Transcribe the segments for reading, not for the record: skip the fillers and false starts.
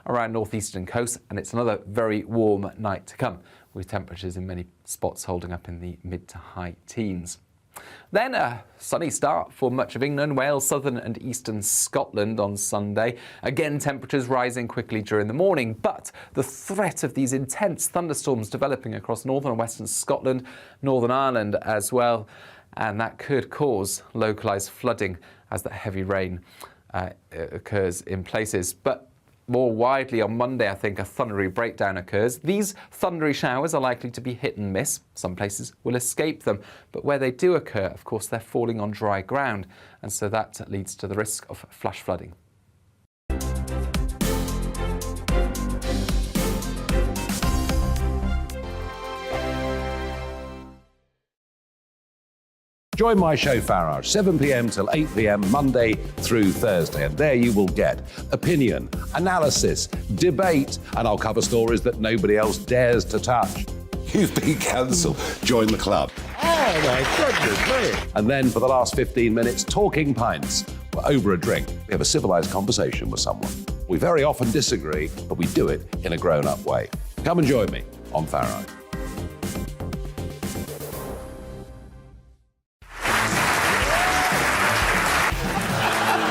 around northeastern coast, and it's another very warm night to come, with temperatures in many spots holding up in the mid to high teens. Then a sunny start for much of England, Wales, southern and eastern Scotland on Sunday. Again, temperatures rising quickly during the morning, but the threat of these intense thunderstorms developing across northern and western Scotland, Northern Ireland as well, and that could cause localised flooding as that heavy rain occurs in places. But more widely on Monday, I think a thundery breakdown occurs. These thundery showers are likely to be hit and miss. Some places will escape them, but where they do occur, of course, they're falling on dry ground, and so that leads to the risk of flash flooding. Join my show Farage, 7 p.m. till 8 p.m. Monday through Thursday, and there you will get opinion, analysis, debate, and I'll cover stories that nobody else dares to touch. You've been cancelled. Join the club. Oh my goodness me. And then for the last 15 minutes, talking pints. We're over a drink. We have a civilised conversation with someone. We very often disagree, but we do it in a grown-up way. Come and join me on Farage.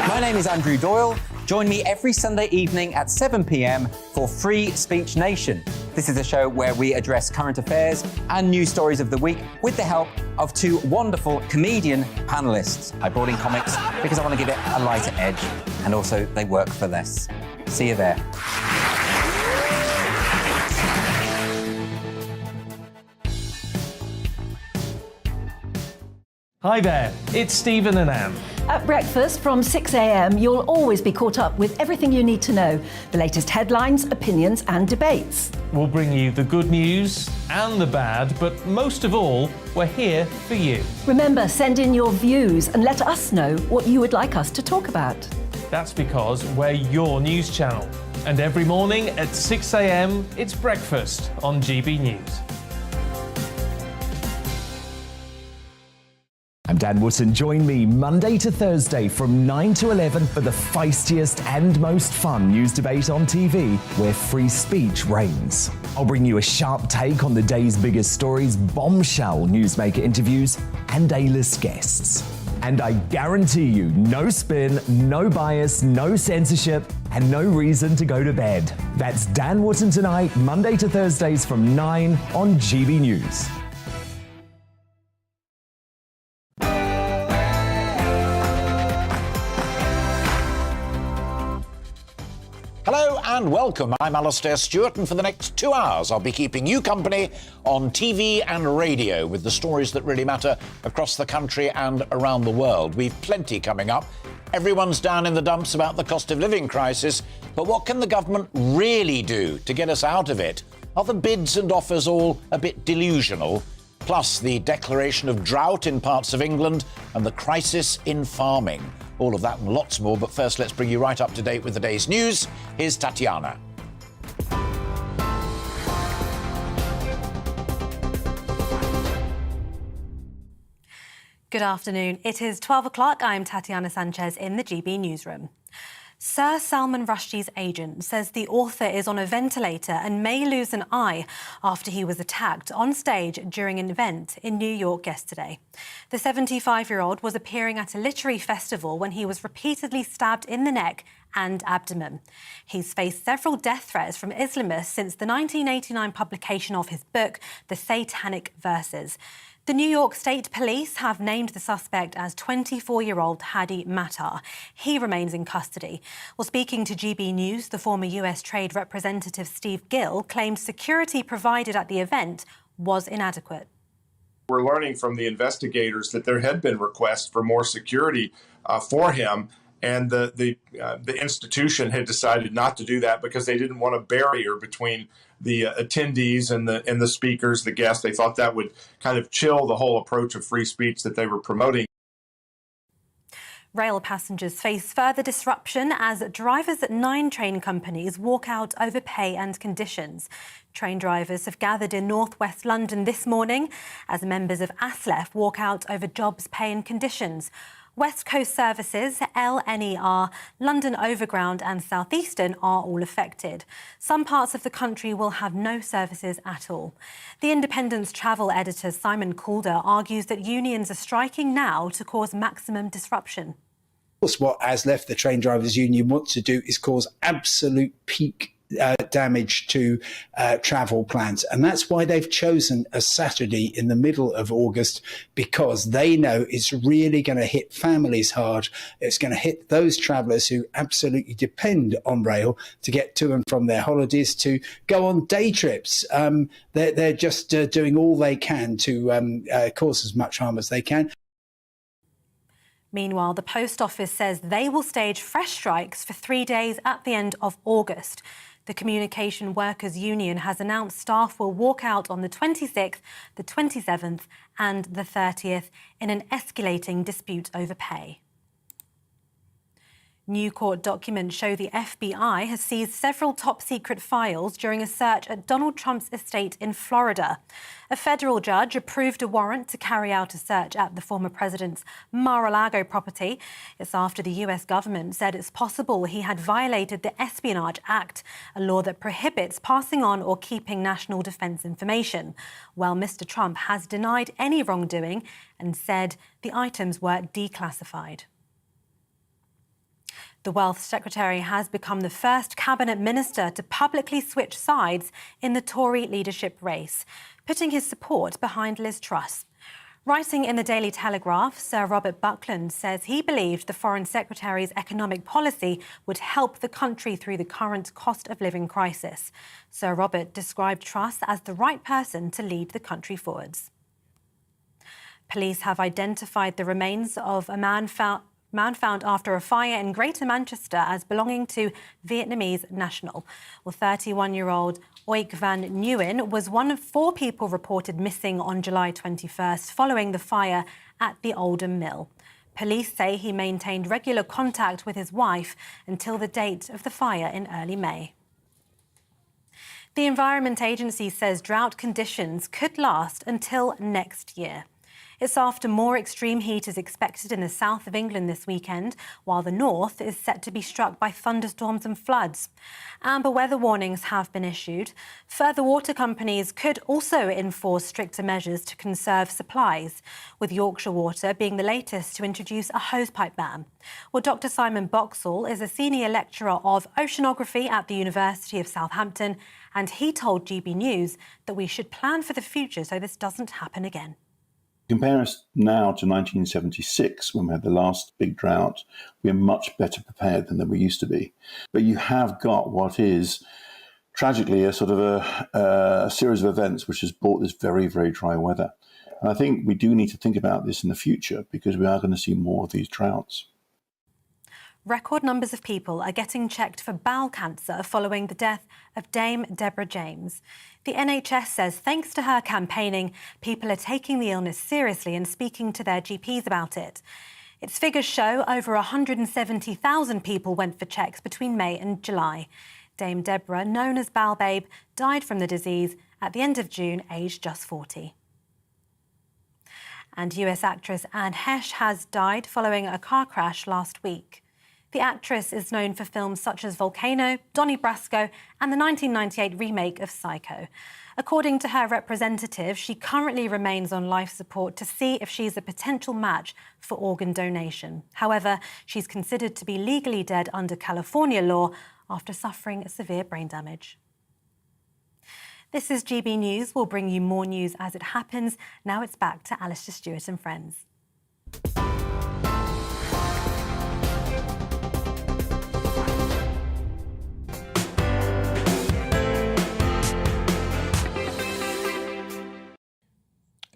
My name is Andrew Doyle. Join me every Sunday evening at 7 p.m. for Free Speech Nation. This is a show where we address current affairs and news stories of the week with the help of two wonderful comedian panellists. I brought in comics because I want to give it a lighter edge, and also they work for less. See you there. Hi there, it's Stephen and Anne. At breakfast from 6 a.m, you'll always be caught up with everything you need to know, the latest headlines, opinions and debates. We'll bring you the good news and the bad, but most of all, we're here for you. Remember, send in your views and let us know what you would like us to talk about. That's because we're your news channel. And every morning at 6 a.m, it's breakfast on GB News. I'm Dan Wootton. Join me Monday to Thursday from 9 to 11 for the feistiest and most fun news debate on TV, where free speech reigns. I'll bring you a sharp take on the day's biggest stories, bombshell newsmaker interviews, and A-list guests. And I guarantee you, no spin, no bias, no censorship, and no reason to go to bed. That's Dan Wootton Tonight, Monday to Thursdays from 9 on GB News. Hello and welcome. I'm Alastair Stewart, and for the next 2 hours I'll be keeping you company on TV and radio with the stories that really matter across the country and around the world. We've plenty coming up. Everyone's down in the dumps about the cost of living crisis, but what can the government really do to get us out of it? Are the bids and offers all a bit delusional? Plus the declaration of drought in parts of England and the crisis in farming. All of that and lots more, but first let's bring you right up to date with the day's news. Here's Tatiana. Good afternoon. It is 12 o'clock. I'm Tatiana Sanchez in the GB newsroom. Sir Salman Rushdie's agent says the author is on a ventilator and may lose an eye after he was attacked on stage during an event in New York yesterday. The 75-year-old was appearing at a literary festival when he was repeatedly stabbed in the neck and abdomen. He's faced several death threats from Islamists since the 1989 publication of his book, The Satanic Verses. The New York State Police have named the suspect as 24-year-old Hadi Matar. He remains in custody. Well, speaking to GB News, the former US Trade Representative Steve Gill claimed security provided at the event was inadequate. We're learning from the investigators that there had been requests for more security for him, and the institution had decided not to do that because they didn't want a barrier between the attendees and the speakers, the guests. They thought that would kind of chill the whole approach of free speech that they were promoting. Rail passengers face further disruption as drivers at 9 train companies walk out over pay and conditions. Train drivers have gathered in northwest London this morning as members of ASLEF walk out over jobs, pay and conditions. West Coast services, LNER, London Overground and South Eastern are all affected. Some parts of the country will have no services at all. The Independent's travel editor Simon Calder argues that unions are striking now to cause maximum disruption. Of course, what As Left, the train drivers union, wants to do is cause absolute peak damage to travel plans. And that's why they've chosen a Saturday in the middle of August, because they know it's really going to hit families hard. It's going to hit those travellers who absolutely depend on rail to get to and from their holidays, to go on day trips. They're just doing all they can to cause as much harm as they can. Meanwhile, the Post Office says they will stage fresh strikes for 3 days at the end of August. The Communication Workers Union has announced staff will walk out on the 26th, the 27th and the 30th in an escalating dispute over pay. New court documents show the FBI has seized several top-secret files during a search at Donald Trump's estate in Florida. A federal judge approved a warrant to carry out a search at the former president's Mar-a-Lago property. It's after the US government said it's possible he had violated the Espionage Act, a law that prohibits passing on or keeping national defense information. Well, Mr. Trump has denied any wrongdoing and said the items were declassified. The Wealth Secretary has become the first cabinet minister to publicly switch sides in the Tory leadership race, putting his support behind Liz Truss. Writing in the Daily Telegraph, Sir Robert Buckland says he believed the Foreign Secretary's economic policy would help the country through the current cost of living crisis. Sir Robert described Truss as the right person to lead the country forwards. Police have identified the remains of a man found after a fire in Greater Manchester as belonging to Vietnamese national. Well, 31-year-old Oik Van Nguyen was one of 4 people reported missing on July 21st following the fire at the Oldham Mill. Police say he maintained regular contact with his wife until the date of the fire in early May. The Environment Agency says drought conditions could last until next year. It's after more extreme heat is expected in the south of England this weekend, while the north is set to be struck by thunderstorms and floods. Amber weather warnings have been issued. Further water companies could also enforce stricter measures to conserve supplies, with Yorkshire Water being the latest to introduce a hosepipe ban. Well, Dr. Simon Boxall is a senior lecturer of oceanography at the University of Southampton, and he told GB News that we should plan for the future so this doesn't happen again. Compare us now to 1976, when we had the last big drought. We're much better prepared than we used to be. But you have got what is, tragically, a sort of a series of events which has brought this very, very dry weather. And I think we do need to think about this in the future, because we are going to see more of these droughts. Record numbers of people are getting checked for bowel cancer following the death of Dame Deborah James. The NHS says thanks to her campaigning, people are taking the illness seriously and speaking to their GPs about it. Its figures show over 170,000 people went for checks between May and July. Dame Deborah, known as Bowel Babe, died from the disease at the end of June, aged just 40. And US actress Anne Heche has died following a car crash last week. The actress is known for films such as Volcano, Donnie Brasco and the 1998 remake of Psycho. According to her representative, she currently remains on life support to see if she's a potential match for organ donation. However, she's considered to be legally dead under California law after suffering severe brain damage. This is GB News. We'll bring you more news as it happens. Now it's back to Alastair Stewart and friends.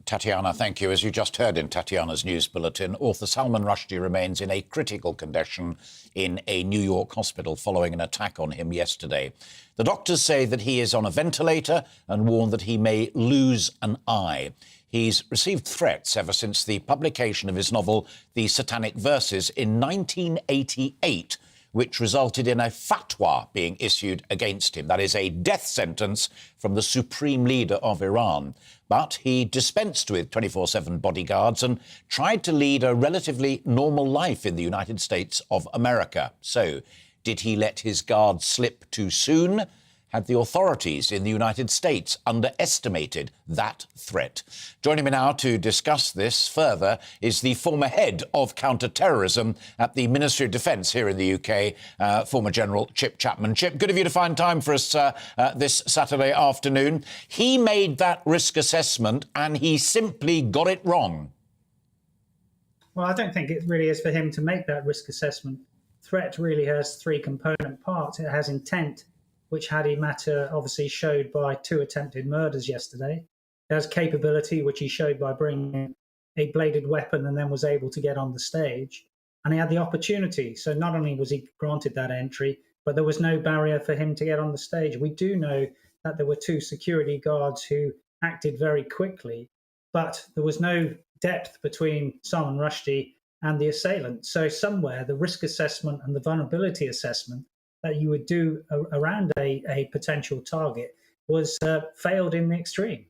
Tatiana, thank you. As you just heard in Tatiana's news bulletin, author Salman Rushdie remains in a critical condition in a New York hospital following an attack on him yesterday. The doctors say that he is on a ventilator and warn that he may lose an eye. He's received threats ever since the publication of his novel, The Satanic Verses, in 1988, which resulted in a fatwa being issued against him. That is a death sentence from the supreme leader of Iran. But he dispensed with 24/7 bodyguards and tried to lead a relatively normal life in the United States of America. So, did he let his guard slip too soon? Had the authorities in the United States underestimated that threat? Joining me now to discuss this further is the former head of counter-terrorism at the Ministry of Defence here in the UK, former General Chip Chapman. Chip, good of you to find time for us this Saturday afternoon. He made that risk assessment and he simply got it wrong. Well, I don't think it really is for him to make that risk assessment. Threat really has three component parts. It has intent, which Hadi Matter obviously showed by 2 attempted murders yesterday. It has capability, which he showed by bringing a bladed weapon and then was able to get on the stage. And he had the opportunity. So not only was he granted that entry, but there was no barrier for him to get on the stage. We do know that there were 2 security guards who acted very quickly, but there was no depth between Salman Rushdie and the assailant. So somewhere the risk assessment and the vulnerability assessment that you would do around a potential target was failed in the extreme.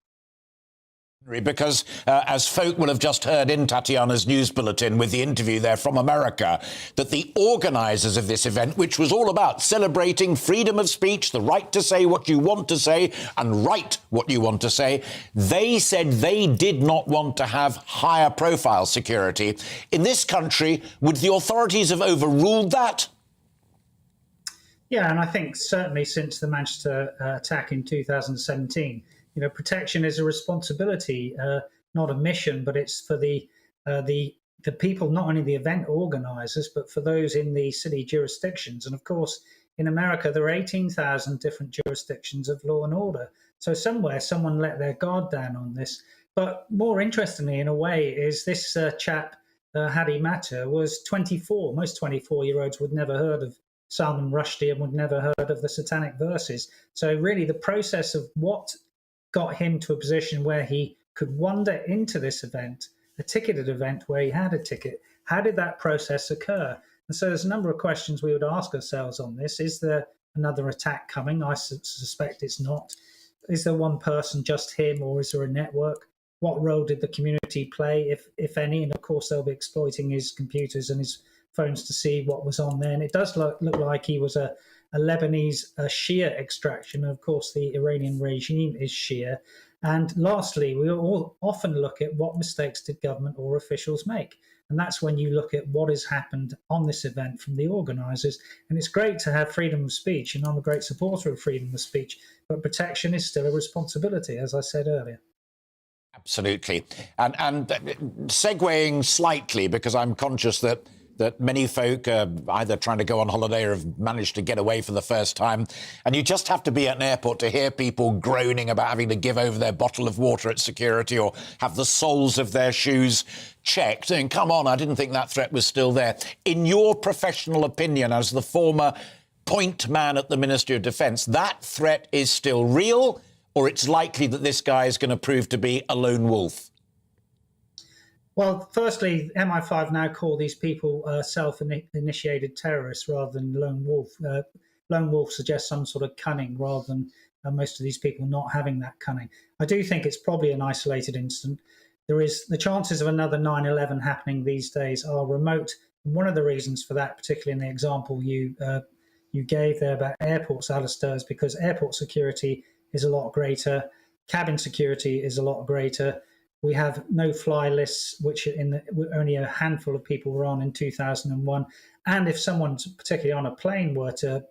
Because as folk will have just heard in Tatiana's news bulletin with the interview there from America, that the organisers of this event, which was all about celebrating freedom of speech, the right to say what you want to say and write what you want to say, they said they did not want to have higher profile security. In this country, would the authorities have overruled that? Yeah, and I think certainly since the Manchester attack in 2017, protection is a responsibility, not a mission, but it's for the people, not only the event organisers, but for those in the city jurisdictions. And of course, in America, there are 18,000 different jurisdictions of law and order. So somewhere, someone let their guard down on this. But more interestingly, in a way, is this chap, Hadi Matter, was 24. Most 24-year-olds would never heard of Salman Rushdie and would never heard of the Satanic Verses. So really the process of what got him to a position where he could wander into this event, a ticketed event where he had a ticket, how did that process occur? And so there's a number of questions we would ask ourselves on this. Is there another attack coming? I suspect it's not. Is there one person, just him, or is there a network? What role did the community play, if any? And of course, they'll be exploiting his computers and his phones to see what was on there. And it does look like he was a Lebanese Shia extraction. Of course, the Iranian regime is Shia. And lastly, we all often look at what mistakes did government or officials make. And that's when you look at what has happened on this event from the organisers. And it's great to have freedom of speech, and I'm a great supporter of freedom of speech, but protection is still a responsibility, as I said earlier. Absolutely. And segueing slightly, because I'm conscious that many folk are either trying to go on holiday or have managed to get away for the first time. And you just have to be at an airport to hear people groaning about having to give over their bottle of water at security or have the soles of their shoes checked. And come on, I didn't think that threat was still there. In your professional opinion, as the former point man at the Ministry of Defence, that threat is still real, or it's likely that this guy is going to prove to be a lone wolf? Well, firstly, MI5 now call these people self-initiated terrorists rather than lone wolf. Lone wolf suggests some sort of cunning rather than most of these people not having that cunning. I do think it's probably an isolated incident. There is the chances of another 9/11 happening these days are remote. And one of the reasons for that, particularly in the example you gave there about airports, Alistair, is because airport security is a lot greater, cabin security is a lot greater. We have no-fly lists, which only a handful of people were on in 2001. And if someone, particularly on a plane, were to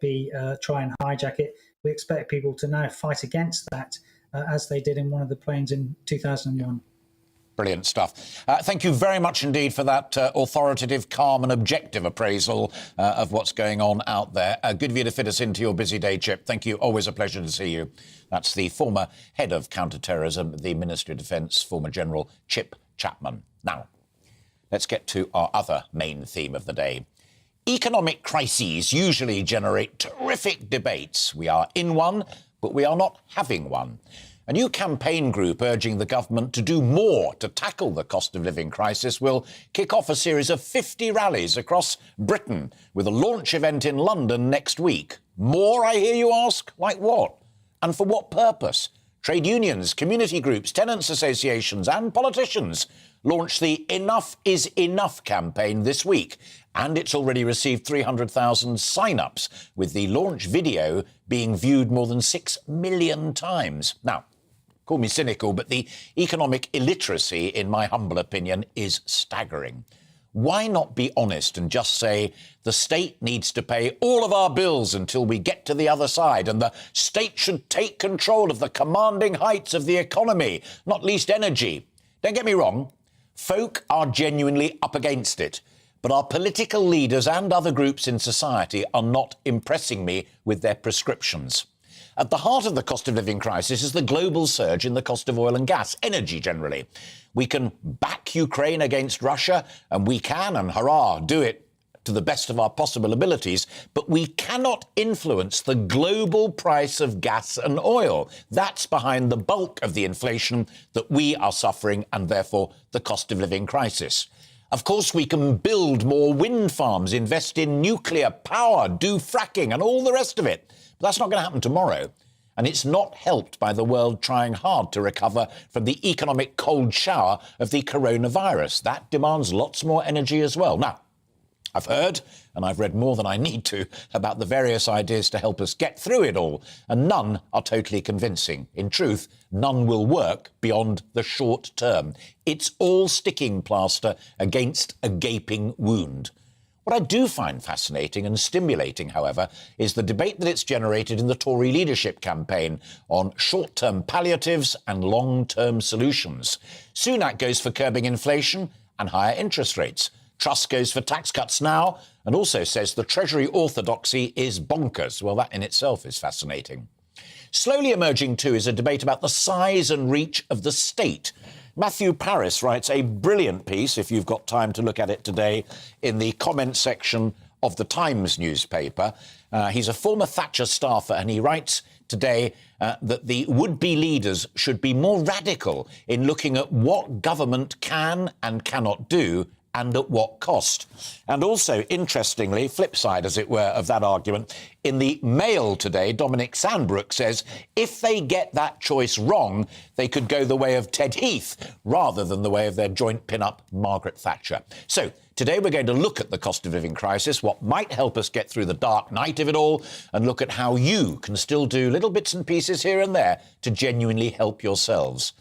try and hijack it, we expect people to now fight against that, as they did in one of the planes in 2001. Brilliant stuff. Thank you very much indeed for that authoritative, calm and objective appraisal of what's going on out there. Good of you to fit us into your busy day, Chip. Thank you. Always a pleasure to see you. That's the former head of counter-terrorism, the Ministry of Defence, former General Chip Chapman. Now, let's get to our other main theme of the day. Economic crises usually generate terrific debates. We are in one, but we are not having one. A new campaign group urging the government to do more to tackle the cost of living crisis will kick off a series of 50 rallies across Britain, with a launch event in London next week. More, I hear you ask? Like what? And for what purpose? Trade unions, community groups, tenants associations and politicians launched the Enough is Enough campaign this week, and it's already received 300,000 sign-ups, with the launch video being viewed more than 6 million times. Now, call me cynical, but the economic illiteracy, in my humble opinion, is staggering. Why not be honest and just say the state needs to pay all of our bills until we get to the other side, and the state should take control of the commanding heights of the economy, not least energy? Don't get me wrong, folk are genuinely up against it, but our political leaders and other groups in society are not impressing me with their prescriptions. At the heart of the cost of living crisis is the global surge in the cost of oil and gas, energy generally. We can back Ukraine against Russia, and we can, and hurrah, do it to the best of our possible abilities, but we cannot influence the global price of gas and oil. That's behind the bulk of the inflation that we are suffering, and therefore the cost of living crisis. Of course, we can build more wind farms, invest in nuclear power, do fracking and all the rest of it. But that's not going to happen tomorrow. And it's not helped by the world trying hard to recover from the economic cold shower of the coronavirus. That demands lots more energy as well. Now, I've heard, and I've read more than I need to, about the various ideas to help us get through it all, and none are totally convincing. In truth, none will work beyond the short term. It's all sticking plaster against a gaping wound. What I do find fascinating and stimulating, however, is the debate that it's generated in the Tory leadership campaign on short-term palliatives and long-term solutions. Sunak goes for curbing inflation and higher interest rates. Truss goes for tax cuts now and also says the Treasury orthodoxy is bonkers. Well, that in itself is fascinating. Slowly emerging, too, is a debate about the size and reach of the state. Matthew Parris writes a brilliant piece, if you've got time to look at it today, in the comment section of the Times newspaper. He's a former Thatcher staffer, and he writes today that the would-be leaders should be more radical in looking at what government can and cannot do and at what cost. And also, interestingly, flip side, as it were, of that argument, in the Mail today, Dominic Sandbrook says if they get that choice wrong, they could go the way of Ted Heath rather than the way of their joint pin-up Margaret Thatcher. So today we're going to look at the cost of living crisis, what might help us get through the dark night of it all, and look at how you can still do little bits and pieces here and there to genuinely help yourselves.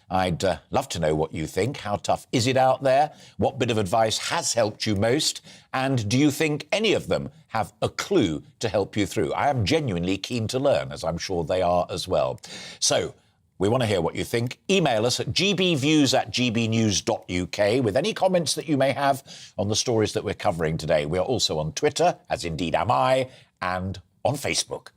I'd love to know what you think. How tough is it out there? What bit of advice has helped you most? And do you think any of them have a clue to help you through? I am genuinely keen to learn, as I'm sure they are as well. So we want to hear what you think. Email us at gbviews@gbnews.uk with any comments that you may have on the stories that we're covering today. We are also on Twitter, as indeed am I, and on Facebook.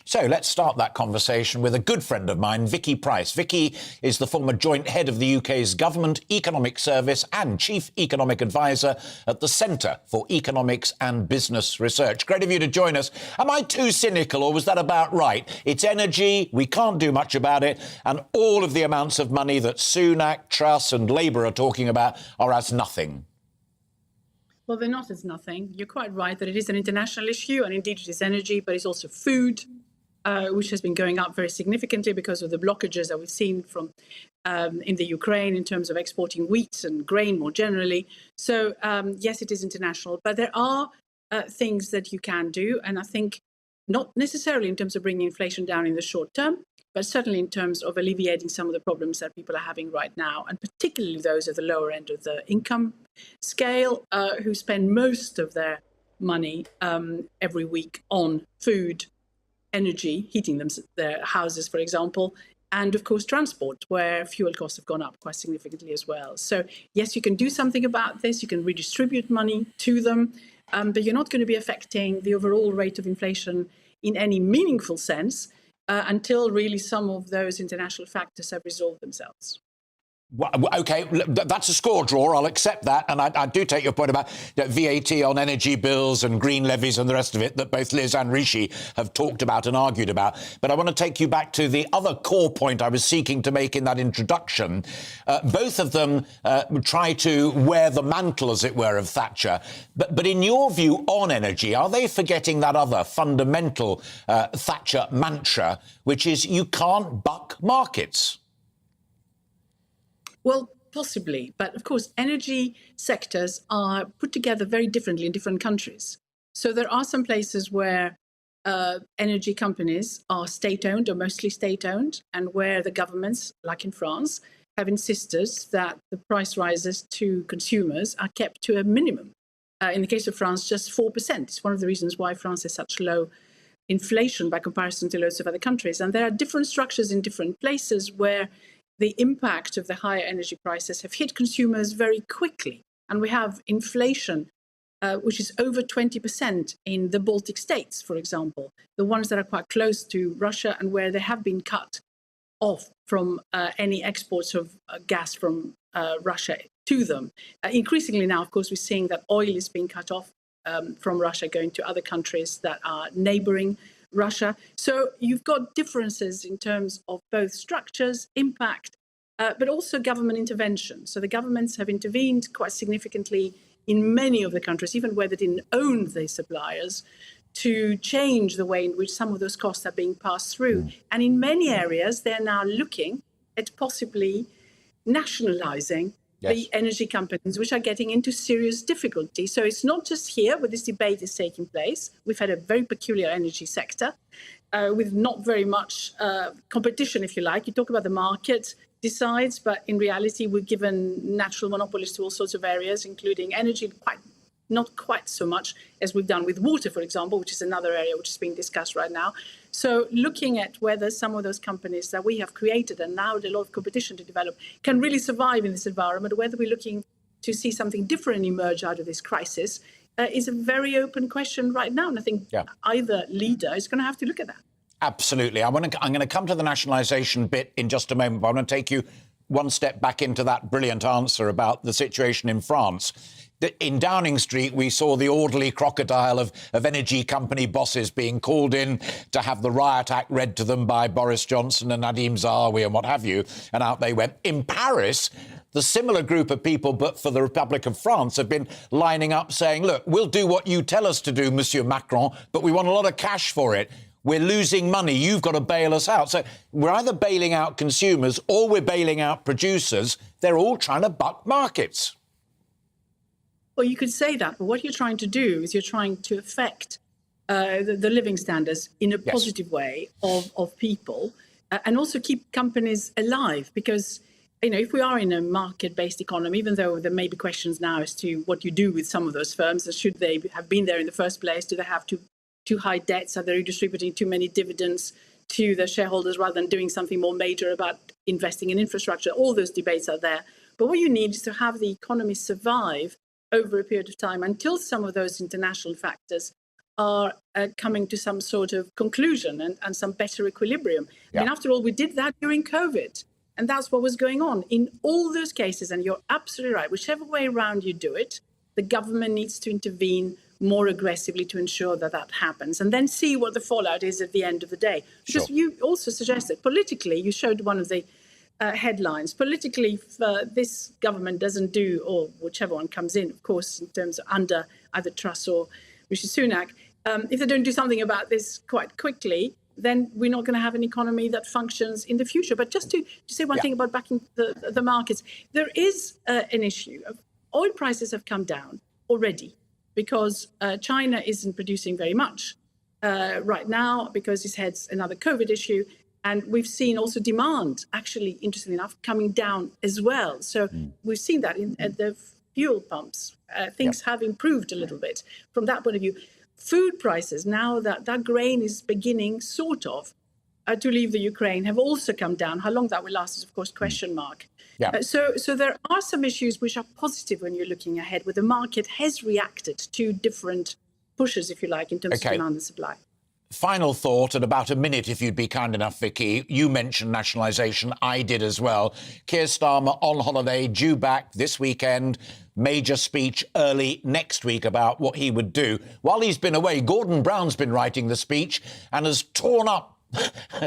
So let's start that conversation with a good friend of mine, Vicky Price. Vicky is the former joint head of the UK's Government Economic Service and Chief Economic Advisor at the Centre for Economics and Business Research. Great of you to join us. Am I too cynical, or was that about right? It's energy, we can't do much about it, and all of the amounts of money that Sunak, Truss and Labour are talking about are as nothing. Well, they're not as nothing. You're quite right that it is an international issue, and indeed it is energy, but it's also food, which has been going up very significantly because of the blockages that we've seen from in the Ukraine in terms of exporting wheat and grain more generally. So, yes, it is international, but there are things that you can do. And I think not necessarily in terms of bringing inflation down in the short term, but certainly in terms of alleviating some of the problems that people are having right now, and particularly those at the lower end of the income scale who spend most of their money every week on food, energy, heating their houses, for example, and of course transport, where fuel costs have gone up quite significantly as well. So yes, you can do something about this. You can redistribute money to them, but you're not going to be affecting the overall rate of inflation in any meaningful sense until really some of those international factors have resolved themselves. Well, okay, that's a score draw. I'll accept that. And I do take your point about VAT on energy bills and green levies and the rest of it that both Liz and Rishi have talked about and argued about. But I want to take you back to the other core point I was seeking to make in that introduction. Both of them try to wear the mantle, as it were, of Thatcher. But in your view on energy, are they forgetting that other fundamental Thatcher mantra, which is you can't buck markets? Well, possibly. But of course, energy sectors are put together very differently in different countries. So there are some places where energy companies are state-owned or mostly state-owned, and where the governments, like in France, have insisted that the price rises to consumers are kept to a minimum. In the case of France, just 4%. It's one of the reasons why France has such low inflation by comparison to loads of other countries. And there are different structures in different places where the impact of the higher energy prices have hit consumers very quickly. And we have inflation, which is over 20% in the Baltic states, for example, the ones that are quite close to Russia and where they have been cut off from any exports of gas from Russia to them. Increasingly now, of course, we're seeing that oil is being cut off from Russia going to other countries that are neighboring Russia. So you've got differences in terms of both structures, impact, but also government intervention. So the governments have intervened quite significantly in many of the countries, even where they didn't own the suppliers, to change the way in which some of those costs are being passed through. And in many areas, they're now looking at possibly nationalizing the energy companies, which are getting into serious difficulty. So it's not just here where this debate is taking place. We've had a very peculiar energy sector with not very much competition, if you like. You talk about the market decides, but in reality, we've given natural monopolies to all sorts of areas, including energy, not quite so much as we've done with water, for example, which is another area which is being discussed right now. So looking at whether some of those companies that we have created and now a lot of competition to develop can really survive in this environment, whether we're looking to see something different emerge out of this crisis is a very open question right now. And I think either leader is going to have to look at that. Absolutely. I'm going to come to the nationalisation bit in just a moment, but I want to take you one step back into that brilliant answer about the situation in France. In Downing Street, we saw the orderly crocodile of energy company bosses being called in to have the riot act read to them by Boris Johnson and Nadeem Zahawi and what have you, and out they went. In Paris, the similar group of people, but for the Republic of France, have been lining up saying, look, we'll do what you tell us to do, Monsieur Macron, but we want a lot of cash for it. We're losing money. You've got to bail us out. So we're either bailing out consumers or we're bailing out producers. They're all trying to buck markets. Well, you could say that, but what you're trying to do is you're trying to affect the living standards in a positive way of people and also keep companies alive. Because, you know, if we are in a market-based economy, even though there may be questions now as to what you do with some of those firms, and should they have been there in the first place? Do they have too high debts? Are they redistributing too many dividends to their shareholders rather than doing something more major about investing in infrastructure? All those debates are there. But what you need is to have the economy survive over a period of time until some of those international factors are coming to some sort of conclusion and some better equilibrium. I mean, after all, we did that during COVID, and that's what was going on. In all those cases, and you're absolutely right, whichever way around you do it, the government needs to intervene more aggressively to ensure that that happens, and then see what the fallout is at the end of the day. Because you also suggested politically, you showed one of the headlines. Politically, if this government doesn't do, or whichever one comes in, of course, in terms of under either Truss or Rishi Sunak, if they don't do something about this quite quickly, then we're not going to have an economy that functions in the future. But just to say one thing about backing the markets, there is an issue. Oil prices have come down already because China isn't producing very much right now because it has another COVID issue. And we've seen also demand, actually, interestingly enough, coming down as well. So we've seen that at the fuel pumps. Things have improved a little bit from that point of view. Food prices, now that grain is beginning sort of to leave the Ukraine, have also come down. How long that will last is, of course, question mark. So there are some issues which are positive when you're looking ahead, where the market has reacted to different pushes, if you like, in terms of demand and supply. final thought, at about a minute, if you'd be kind enough, Vicky. You mentioned nationalisation. I did as well. Keir Starmer on holiday, due back this weekend. Major speech early next week about what he would do. While he's been away, Gordon Brown's been writing the speech and has torn up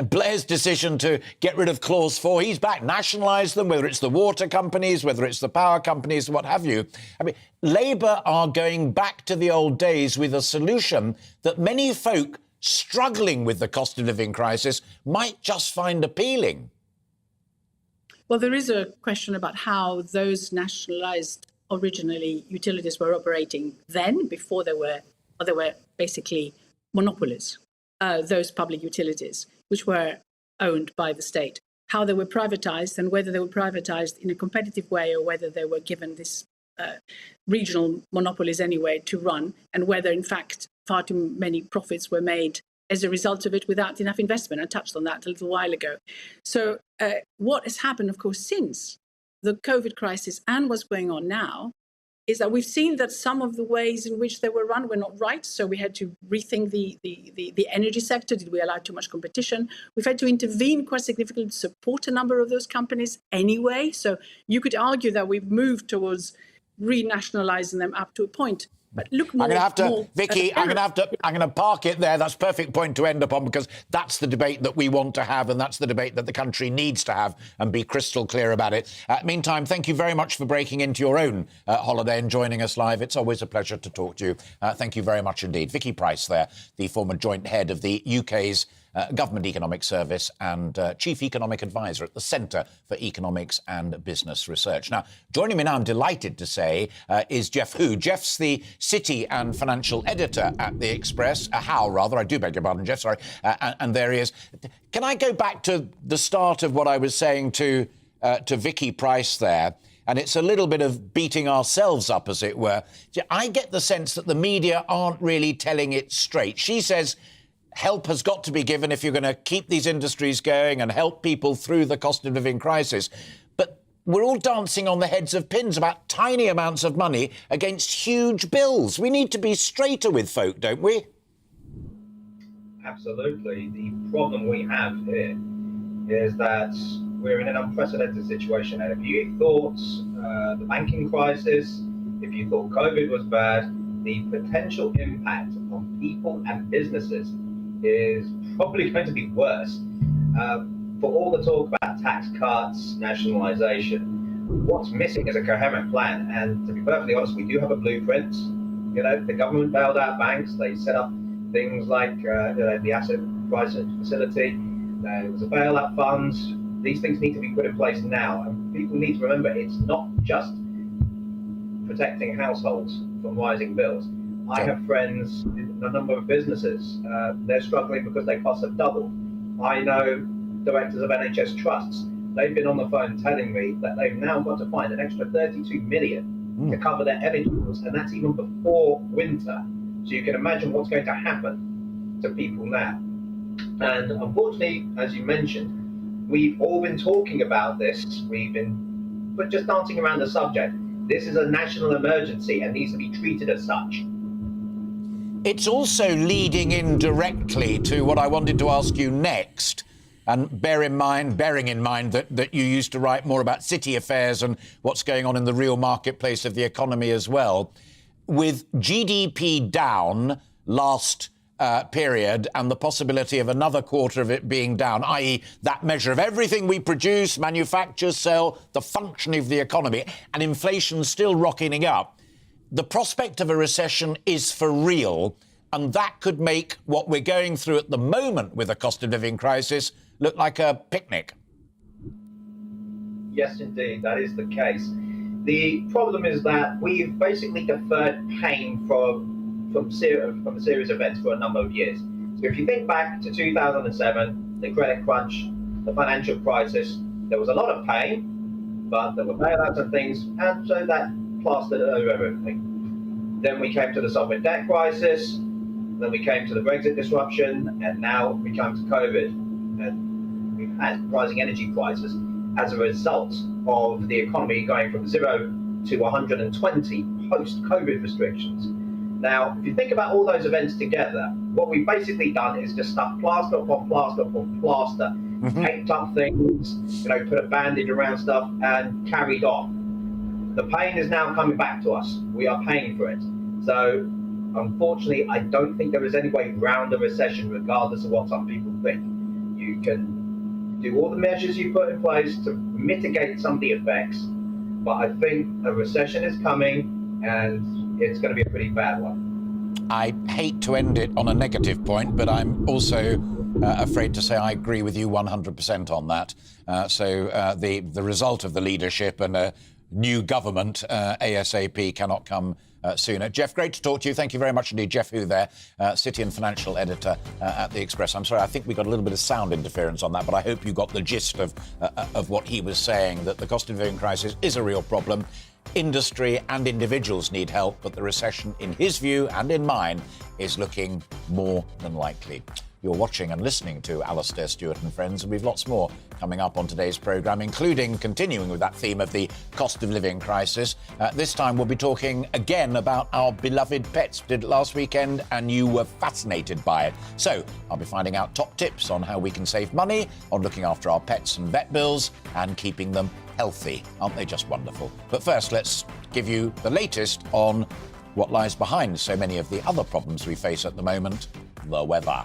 Blair's decision to get rid of Clause 4. He's back, nationalise them, whether it's the water companies, whether it's the power companies, what have you. I mean, Labour are going back to the old days with a solution that many folk struggling with the cost of living crisis might just find appealing. Well, there is a question about how those nationalised originally utilities were operating then, before they were basically monopolies. Those public utilities, which were owned by the state, how they were privatised and whether they were privatised in a competitive way or whether they were given this regional monopolies anyway to run, and whether, in fact, far too many profits were made as a result of it without enough investment. I touched on that a little while ago. So what has happened, of course, since the COVID crisis and what's going on now is that we've seen that some of the ways in which they were run were not right. So we had to rethink the energy sector. Did we allow too much competition? We've had to intervene quite significantly to support a number of those companies anyway. So you could argue that we've moved towards renationalising them up to a point. But look more, I'm going to have to, Vicky, I'm Eric. going to park it there. That's a perfect point to end upon, because that's the debate that we want to have, and that's the debate that the country needs to have, and be crystal clear about it. Meantime, thank you very much for breaking into your own holiday and joining us live. It's always a pleasure to talk to you. Thank you very much indeed. Vicky Price there, the former joint head of the UK's Government Economic Service and Chief Economic Advisor at the Centre for Economics and Business Research. Now, joining me now, I'm delighted to say, is Jeff Hu. Jeff's the City and Financial Editor at The Express. Howe, rather. I do beg your pardon, Jeff, sorry. And there he is. Can I go back to the start of what I was saying to Vicky Price there? And it's a little bit of beating ourselves up, as it were. I get the sense that the media aren't really telling it straight. She says help has got to be given if you're going to keep these industries going and help people through the cost of living crisis. But we're all dancing on the heads of pins about tiny amounts of money against huge bills. We need to be straighter with folk, don't we? Absolutely. The problem we have here is that we're in an unprecedented situation. And if you thought the banking crisis, if you thought COVID was bad, the potential impact on people and businesses is probably going to be worse. For all the talk about tax cuts, nationalisation, what's missing is a coherent plan. And to be perfectly honest, we do have a blueprint. You know, the government bailed out banks. They set up things like the asset pricing facility. There was a bailout fund. These things need to be put in place now. And people need to remember, it's not just protecting households from rising bills. I have friends in a number of businesses. They're struggling because their costs have doubled. I know directors of NHS trusts. They've been on the phone telling me that they've now got to find an extra 32 million to cover their energy bills, and that's even before winter. So you can imagine what's going to happen to people now. And unfortunately, as you mentioned, we've all been talking about this. But just dancing around the subject. This is a national emergency and needs to be treated as such. It's also leading in directly to what I wanted to ask you next. And bearing in mind that you used to write more about city affairs and what's going on in the real marketplace of the economy as well. With GDP down last period and the possibility of another quarter of it being down, i.e. that measure of everything we produce, manufacture, sell, the functioning of the economy, and inflation still rocketing up, the prospect of a recession is for real, and that could make what we're going through at the moment with a cost of living crisis look like a picnic. Yes, indeed, that is the case. The problem is that we've basically deferred pain from a series of events for a number of years. So if you think back to 2007, the credit crunch, the financial crisis, there was a lot of pain, but there were bailouts and things, and so that plastered over everything. Then we came to the sovereign debt crisis, then we came to the Brexit disruption, and now we come to COVID. And we've had rising energy prices as a result of the economy going from 0 to 120 post-COVID restrictions. Now, if you think about all those events together, what we've basically done is just stuck plaster upon plaster upon plaster, taped up things, put a bandage around stuff and carried on. The pain is now coming back to us. We are paying for it. So unfortunately, I don't think there is any way round a recession, regardless of what some people think. You can do all the measures you put in place to mitigate some of the effects, but I think a recession is coming and it's going to be a pretty bad one. I hate to end it on a negative point, but I'm also afraid to say I agree with you 100% on that. So the result of the leadership and a new government ASAP cannot come sooner. Jeff, great to talk to you. Thank you very much indeed. Jeff Hu there, City and Financial Editor at The Express. I'm sorry, I think we got a little bit of sound interference on that, but I hope you got the gist of what he was saying, that the cost of living crisis is a real problem. Industry and individuals need help, but the recession, in his view and in mine, is looking more than likely. You're watching and listening to Alastair Stewart and Friends, and we've lots more coming up on today's programme, including continuing with that theme of the cost of living crisis. This time we'll be talking again about our beloved pets. We did it last weekend and you were fascinated by it. So I'll be finding out top tips on how we can save money on looking after our pets and vet bills and keeping them healthy. Aren't they just wonderful? But first, let's give you the latest on what lies behind so many of the other problems we face at the moment, the weather.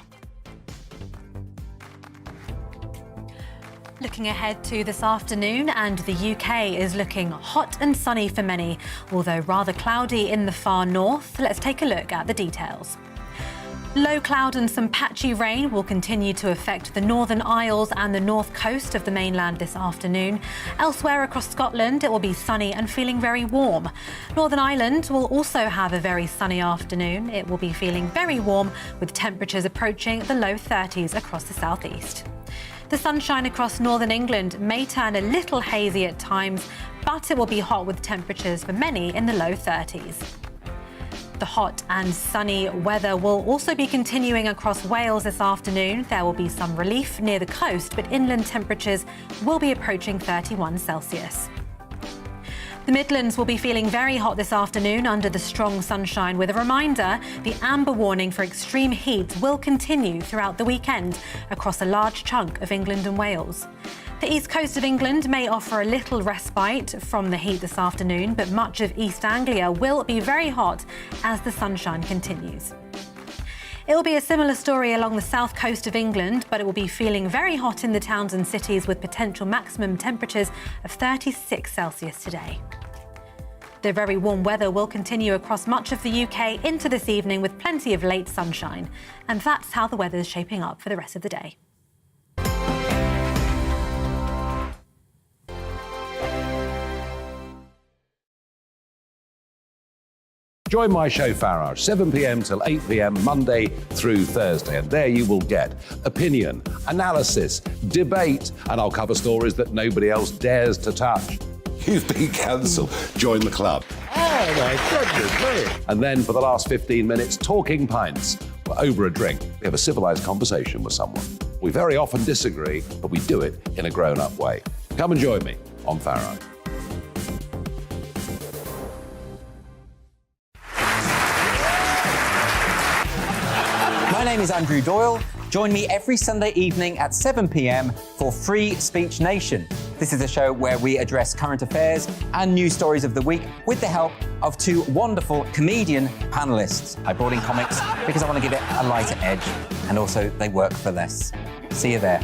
Looking ahead to this afternoon, and the UK is looking hot and sunny for many, although rather cloudy in the far north. Let's take a look at the details. Low cloud and some patchy rain will continue to affect the Northern Isles and the north coast of the mainland this afternoon. Elsewhere across Scotland, it will be sunny and feeling very warm. Northern Ireland will also have a very sunny afternoon. It will be feeling very warm, with temperatures approaching the low 30s across the southeast. The sunshine across northern England may turn a little hazy at times, but it will be hot with temperatures for many in the low 30s. The hot and sunny weather will also be continuing across Wales this afternoon. There will be some relief near the coast, but inland temperatures will be approaching 31 Celsius. The Midlands will be feeling very hot this afternoon under the strong sunshine, with a reminder the amber warning for extreme heat will continue throughout the weekend across a large chunk of England and Wales. The east coast of England may offer a little respite from the heat this afternoon, but much of East Anglia will be very hot as the sunshine continues. It will be a similar story along the south coast of England, but it will be feeling very hot in the towns and cities, with potential maximum temperatures of 36 Celsius today. The very warm weather will continue across much of the UK into this evening, with plenty of late sunshine. And that's how the weather is shaping up for the rest of the day. Join my show Farage, 7 p.m. till 8 p.m. Monday through Thursday, and there you will get opinion, analysis, debate, and I'll cover stories that nobody else dares to touch. You've been cancelled. Join the club. Oh my goodness me. And then for the last 15 minutes, talking pints. We're over a drink. We have a civilised conversation with someone. We very often disagree, but we do it in a grown-up way. Come and join me on Farage. My name is Andrew Doyle. Join me every Sunday evening at 7 p.m. for Free Speech Nation. This is a show where we address current affairs and news stories of the week with the help of two wonderful comedian panellists. I brought in comics because I want to give it a lighter edge, and also they work for less. See you there.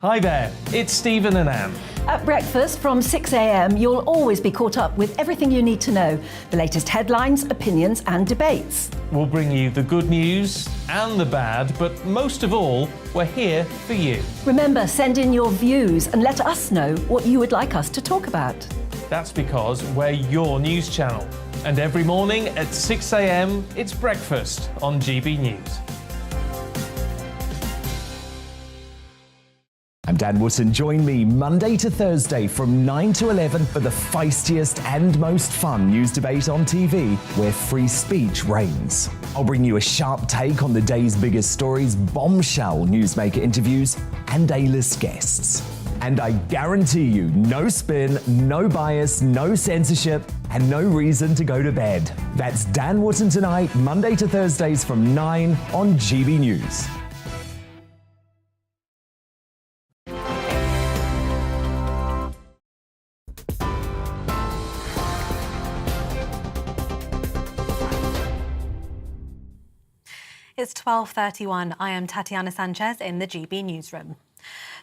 Hi there, it's Stephen and Anne. At breakfast from 6 a.m, you'll always be caught up with everything you need to know, the latest headlines, opinions and debates. We'll bring you the good news and the bad, but most of all, we're here for you. Remember, send in your views and let us know what you would like us to talk about. That's because we're your news channel. And every morning at 6 a.m, it's breakfast on GBNews. I'm Dan Wootton. Join me Monday to Thursday from 9 to 11 for the feistiest and most fun news debate on TV, where free speech reigns. I'll bring you a sharp take on the day's biggest stories, bombshell newsmaker interviews, and A-list guests. And I guarantee you, no spin, no bias, no censorship, and no reason to go to bed. That's Dan Wootton Tonight, Monday to Thursdays from 9 on GB News. It's 12:31. I am Tatiana Sanchez in the GB newsroom.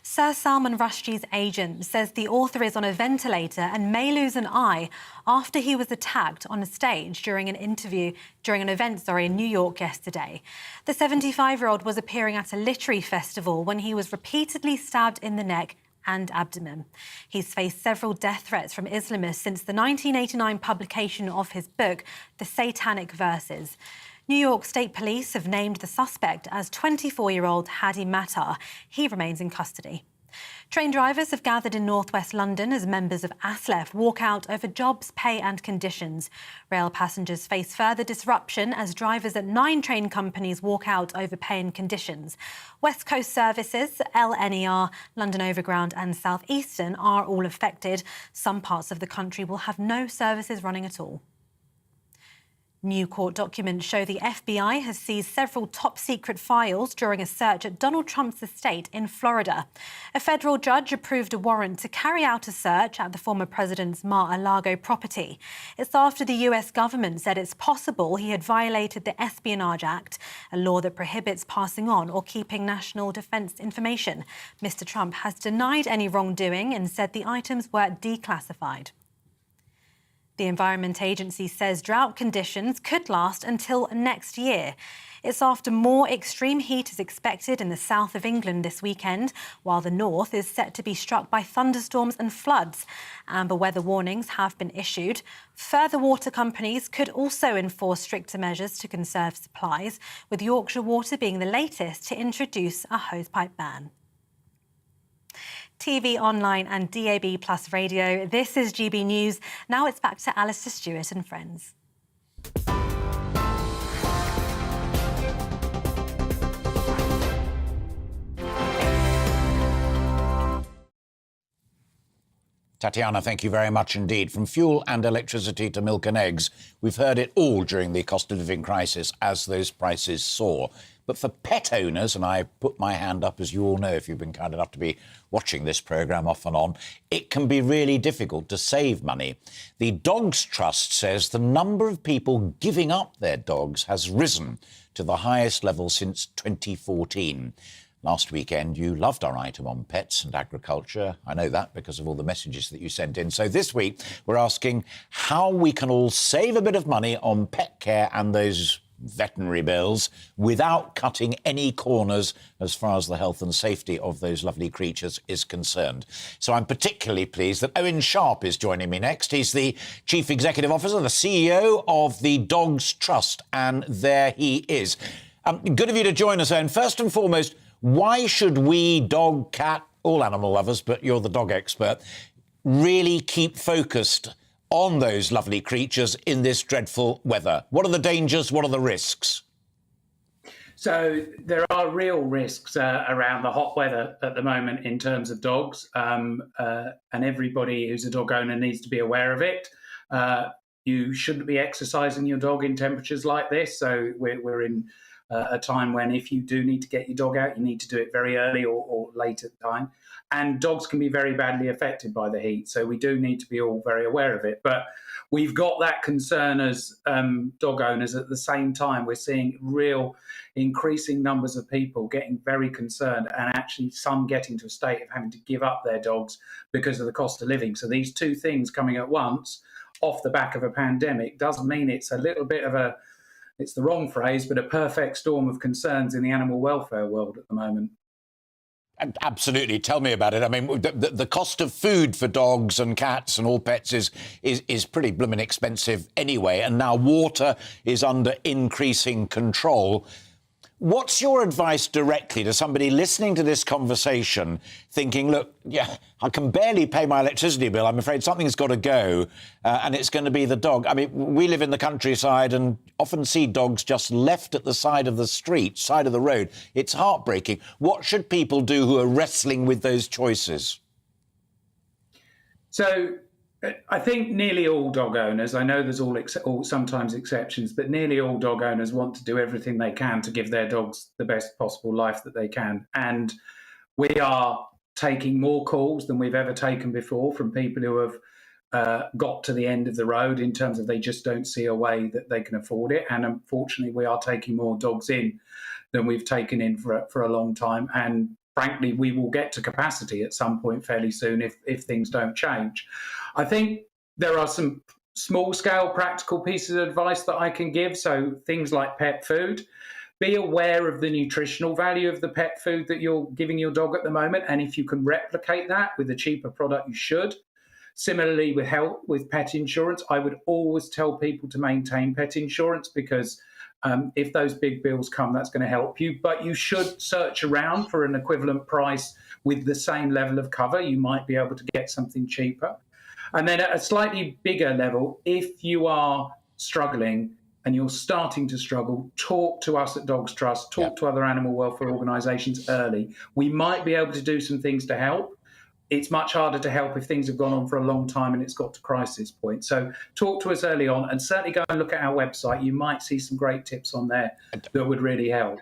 Sir Salman Rushdie's agent says the author is on a ventilator and may lose an eye after he was attacked on a stage during an event in New York yesterday. The 75-year-old was appearing at a literary festival when he was repeatedly stabbed in the neck and abdomen. He's faced several death threats from Islamists since the 1989 publication of his book, The Satanic Verses. New York State Police have named the suspect as 24-year-old Hadi Mattar. He remains in custody. Train drivers have gathered in northwest London as members of ASLEF walk out over jobs, pay and conditions. Rail passengers face further disruption as drivers at 9 train companies walk out over pay and conditions. West Coast services, LNER, London Overground and South Eastern are all affected. Some parts of the country will have no services running at all. New court documents show the FBI has seized several top-secret files during a search at Donald Trump's estate in Florida. A federal judge approved a warrant to carry out a search at the former president's Mar-a-Lago property. It's after the US government said it's possible he had violated the Espionage Act, a law that prohibits passing on or keeping national defense information. Mr. Trump has denied any wrongdoing and said the items were declassified. The Environment Agency says drought conditions could last until next year. It's after more extreme heat is expected in the south of England this weekend, while the north is set to be struck by thunderstorms and floods. Amber weather warnings have been issued. Further water companies could also enforce stricter measures to conserve supplies, with Yorkshire Water being the latest to introduce a hosepipe ban. TV, online and DAB Plus radio. This is GB News. Now it's back to Alastair Stewart and friends. Tatiana, thank you very much indeed. From fuel and electricity to milk and eggs, we've heard it all during the cost of living crisis as those prices soar. But for pet owners, and I put my hand up, as you all know, if you've been kind enough to be watching this programme off and on, it can be really difficult to save money. The Dogs Trust says the number of people giving up their dogs has risen to the highest level since 2014. Last weekend, you loved our item on pets and agriculture. I know that because of all the messages that you sent in. So this week, we're asking how we can all save a bit of money on pet care and those veterinary bills without cutting any corners as far as the health and safety of those lovely creatures is concerned. So I'm particularly pleased that Owen Sharp is joining me next. He's the Chief Executive Officer, the CEO of the Dogs Trust, and there he is. Good of you to join us, Owen. First and foremost, why should we, dog, cat, all animal lovers, but you're the dog expert, really keep focused on those lovely creatures in this dreadful weather? What are the dangers? What are the risks? So there are real risks around the hot weather at the moment in terms of dogs, and everybody who's a dog owner needs to be aware of it. You shouldn't be exercising your dog in temperatures like this. So we're in a time when if you do need to get your dog out, you need to do it very early or late at the time. And dogs can be very badly affected by the heat. So we do need to be all very aware of it. But we've got that concern as dog owners. At the same time, we're seeing real increasing numbers of people getting very concerned and actually some getting to a state of having to give up their dogs because of the cost of living. So these two things coming at once off the back of a pandemic does mean it's a little bit of a, it's the wrong phrase, but a perfect storm of concerns in the animal welfare world at the moment. Absolutely. Tell me about it. I mean, the cost of food for dogs and cats and all pets is pretty blooming expensive anyway, and now water is under increasing control. What's your advice directly to somebody listening to this conversation thinking, look, yeah, I can barely pay my electricity bill. I'm afraid something's got to go, and it's going to be the dog. I mean, we live in the countryside and often see dogs just left at the side of the street, side of the road. It's heartbreaking. What should people do who are wrestling with those choices? So I think nearly all dog owners, I know there's all sometimes exceptions, but nearly all dog owners want to do everything they can to give their dogs the best possible life that they can. And we are taking more calls than we've ever taken before from people who have got to the end of the road in terms of they just don't see a way that they can afford it. And unfortunately, we are taking more dogs in than we've taken in for a long time. And frankly, we will get to capacity at some point fairly soon if things don't change. I think there are some small-scale practical pieces of advice that I can give. So things like pet food. Be aware of the nutritional value of the pet food that you're giving your dog at the moment. And if you can replicate that with a cheaper product, you should. Similarly, with pet insurance, I would always tell people to maintain pet insurance because if those big bills come, that's going to help you. But you should search around for an equivalent price with the same level of cover. You might be able to get something cheaper. And then at a slightly bigger level, if you are struggling and you're starting to struggle, talk to us at Dogs Trust, talk to other animal welfare organisations early. We might be able to do some things to help. It's much harder to help if things have gone on for a long time and it's got to crisis point. So talk to us early on and certainly go and look at our website. You might see some great tips on there that would really help.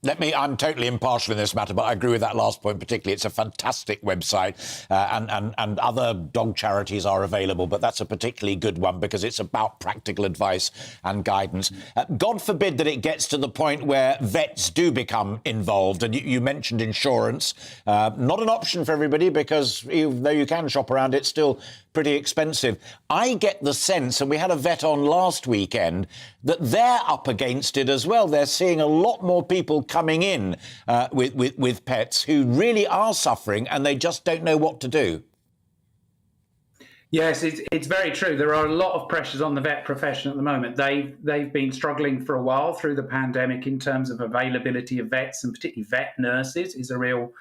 I'm totally impartial in this matter, but I agree with that last point particularly. It's a fantastic website and other dog charities are available, but that's a particularly good one because it's about practical advice and guidance. God forbid that it gets to the point where vets do become involved. And you mentioned insurance. Not an option for everybody because even though you can shop around, it's still pretty expensive. I get the sense, and we had a vet on last weekend, that they're up against it as well. They're seeing a lot more people coming in with pets who really are suffering and they just don't know what to do. Yes, it's very true. There are a lot of pressures on the vet profession at the moment. They've been struggling for a while through the pandemic in terms of availability of vets, and particularly vet nurses is a real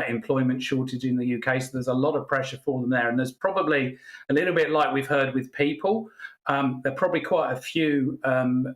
employment shortage in the UK. So there's a lot of pressure for them there. And there's probably a little bit like we've heard with people. There are probably quite a few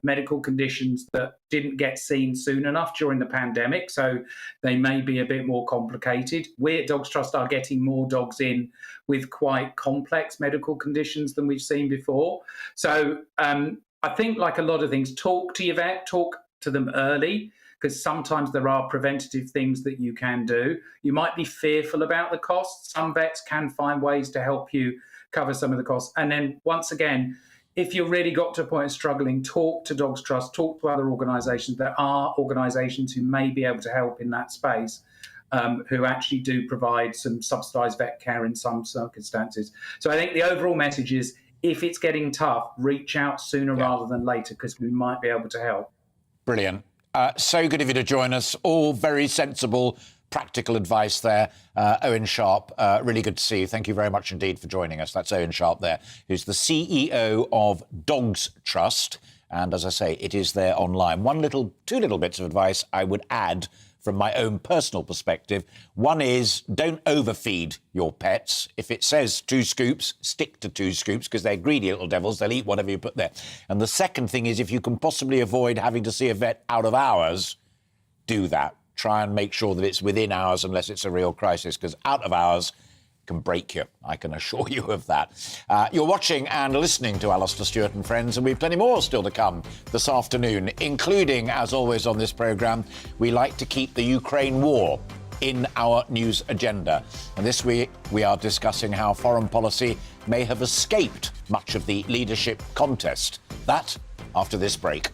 medical conditions that didn't get seen soon enough during the pandemic, so they may be a bit more complicated. We at Dogs Trust are getting more dogs in with quite complex medical conditions than we've seen before. So I think, like a lot of things, talk to your vet, talk to them early, because sometimes there are preventative things that you can do. You might be fearful about the costs. Some vets can find ways to help you cover some of the costs. And then once again, if you've really got to a point of struggling, talk to Dogs Trust, talk to other organisations. There are organisations who may be able to help in that space, who actually do provide some subsidised vet care in some circumstances. So I think the overall message is, if it's getting tough, reach out sooner rather than later, because we might be able to help. Brilliant. So good of you to join us. All very sensible, practical advice there. Owen Sharp, really good to see you. Thank you very much indeed for joining us. That's Owen Sharp there, who's the CEO of Dogs Trust. And as I say, it is there online. Two little bits of advice I would add from my own personal perspective. One is, don't overfeed your pets. If it says 2 scoops, stick to 2 scoops, because they're greedy little devils. They'll eat whatever you put there. And the second thing is, if you can possibly avoid having to see a vet out of hours, do that. Try and make sure that it's within hours unless it's a real crisis, because out of hours can break you. I can assure you of that. You're watching and listening to Alastair Stewart and Friends, and we've plenty more still to come this afternoon, including, as always on this programme, we like to keep the Ukraine war in our news agenda. And this week we are discussing how foreign policy may have escaped much of the leadership contest. That after this break.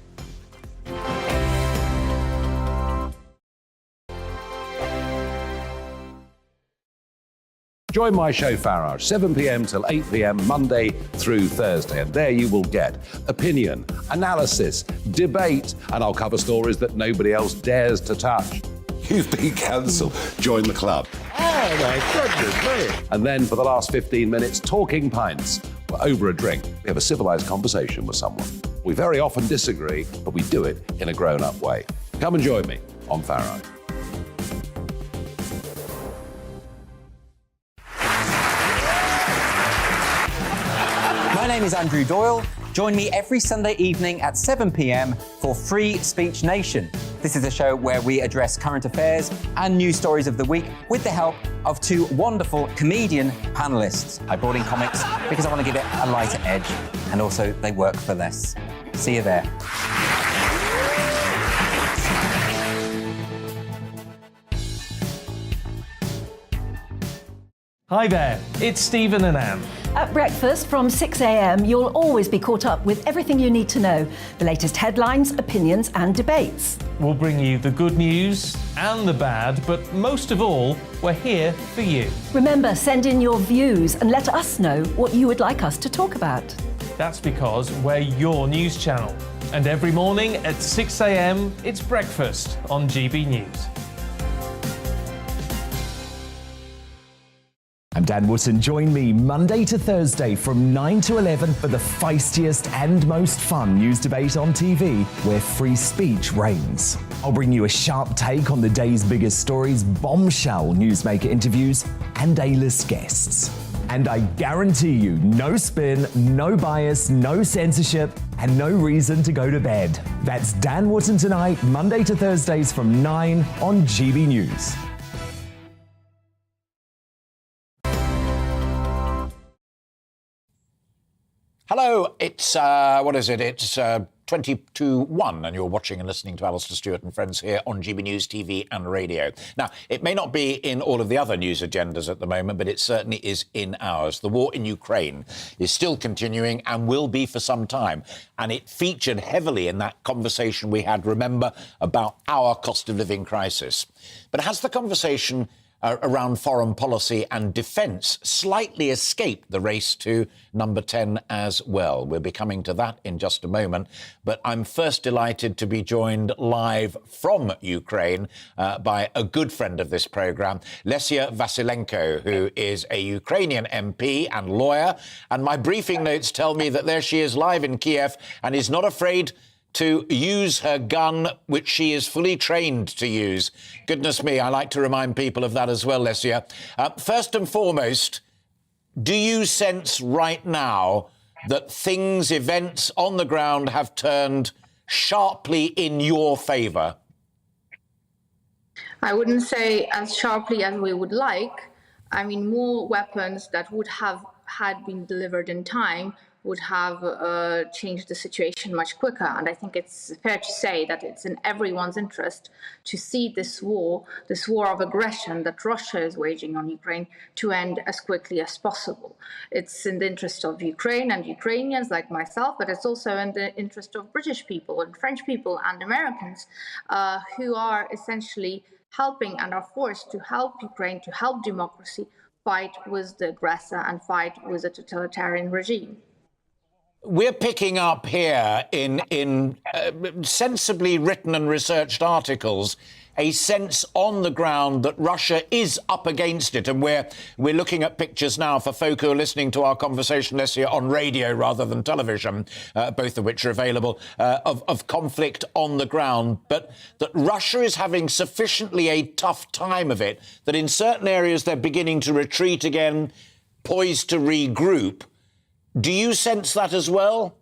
Join my show Farage, 7 p.m. till 8 p.m. Monday through Thursday. And there you will get opinion, analysis, debate, and I'll cover stories that nobody else dares to touch. You've been cancelled. Join the club. Oh, my goodness me. And then for the last 15 minutes, talking pints. We're over a drink. We have a civilised conversation with someone. We very often disagree, but we do it in a grown-up way. Come and join me on Farage. My name is Andrew Doyle. Join me every Sunday evening at 7 p.m. for Free Speech Nation. This is a show where we address current affairs and news stories of the week with the help of two wonderful comedian panellists. I brought in comics because I want to give it a lighter edge, and also they work for less. See you there. Hi there, it's Stephen and Anne. At breakfast from 6 a.m, you'll always be caught up with everything you need to know, the latest headlines, opinions and debates. We'll bring you the good news and the bad, but most of all, we're here for you. Remember, send in your views and let us know what you would like us to talk about. That's because we're your news channel. And every morning at 6 a.m, it's breakfast on GB News. I'm Dan Wootton. Join me Monday to Thursday from 9 to 11 for the feistiest and most fun news debate on TV, where free speech reigns. I'll bring you a sharp take on the day's biggest stories, bombshell newsmaker interviews, and A-list guests. And I guarantee you, no spin, no bias, no censorship, and no reason to go to bed. That's Dan Wootton Tonight, Monday to Thursdays from 9 on GB News. Hello, it's, what is it? It's 20 to 1, and you're watching and listening to Alastair Stewart and friends here on GB News TV and radio. Now, it may not be in all of the other news agendas at the moment, but it certainly is in ours. The war in Ukraine is still continuing and will be for some time, and it featured heavily in that conversation we had, remember, about our cost of living crisis. But has the conversation around foreign policy and defence slightly escaped the race to number 10 as well? We'll be coming to that in just a moment, but I'm first delighted to be joined live from Ukraine by a good friend of this programme, Lesia Vasilenko, who is a Ukrainian MP and lawyer, and my briefing notes tell me that there she is live in Kiev and is not afraid to use her gun, which she is fully trained to use. Goodness me, I like to remind people of that as well, Lesia. First and foremost, do you sense right now that events on the ground have turned sharply in your favour? I wouldn't say as sharply as we would like. I mean, more weapons that would have had been delivered in time would have changed the situation much quicker. And I think it's fair to say that it's in everyone's interest to see this war of aggression that Russia is waging on Ukraine, to end as quickly as possible. It's in the interest of Ukraine and Ukrainians like myself, but it's also in the interest of British people and French people and Americans who are essentially helping and are forced to help Ukraine, to help democracy fight with the aggressor and fight with a totalitarian regime. We're picking up here in sensibly written and researched articles a sense on the ground that Russia is up against it. And we're looking at pictures now for folk who are listening to our conversation, Lesia, on radio rather than television, both of which are available, of conflict on the ground. But that Russia is having sufficiently a tough time of it, that in certain areas they're beginning to retreat again, poised to regroup. Do you sense that as well?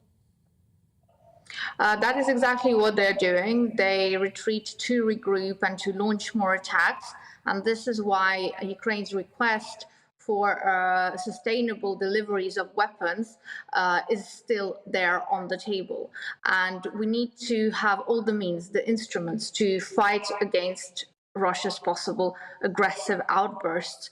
That is exactly what they're doing. They retreat to regroup and to launch more attacks. And this is why Ukraine's request for sustainable deliveries of weapons is still there on the table. And we need to have all the means, the instruments to fight against Russia's possible aggressive outbursts,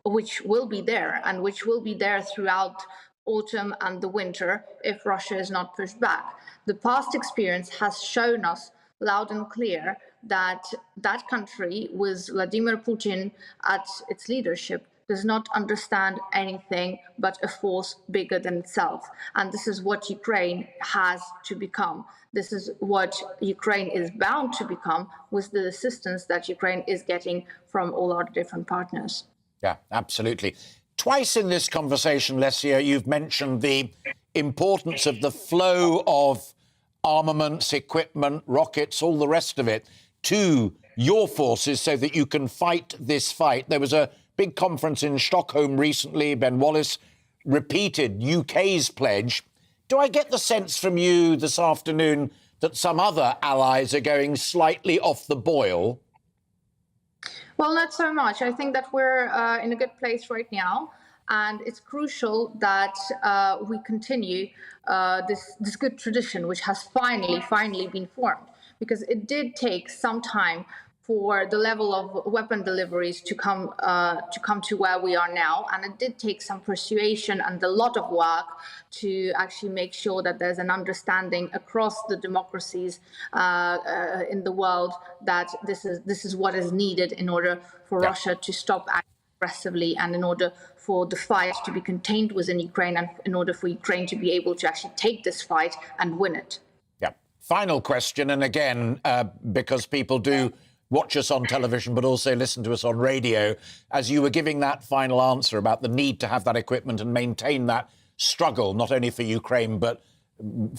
which will be there and which will be there throughout autumn and the winter if Russia is not pushed back. The past experience has shown us loud and clear that that country with Vladimir Putin at its leadership does not understand anything but a force bigger than itself. And this is what Ukraine has to become. This is what Ukraine is bound to become with the assistance that Ukraine is getting from all our different partners. Yeah, absolutely. Twice in this conversation, Lesia, you've mentioned the importance of the flow of armaments, equipment, rockets, all the rest of it, to your forces so that you can fight this fight. There was a big conference in Stockholm recently. Ben Wallace repeated UK's pledge. Do I get the sense from you this afternoon that some other allies are going slightly off the boil? Well, not so much. I think that we're in a good place right now. And it's crucial that we continue this good tradition, which has finally been formed, because it did take some time for the level of weapon deliveries to come to where we are now, and it did take some persuasion and a lot of work to actually make sure that there's an understanding across the democracies in the world that this is what is needed in order for Russia to stop acting aggressively, and in order for the fight to be contained within Ukraine, and in order for Ukraine to be able to actually take this fight and win it. Yeah. Final question, and again, because people do watch us on television but also listen to us on radio, as you were giving that final answer about the need to have that equipment and maintain that struggle, not only for Ukraine but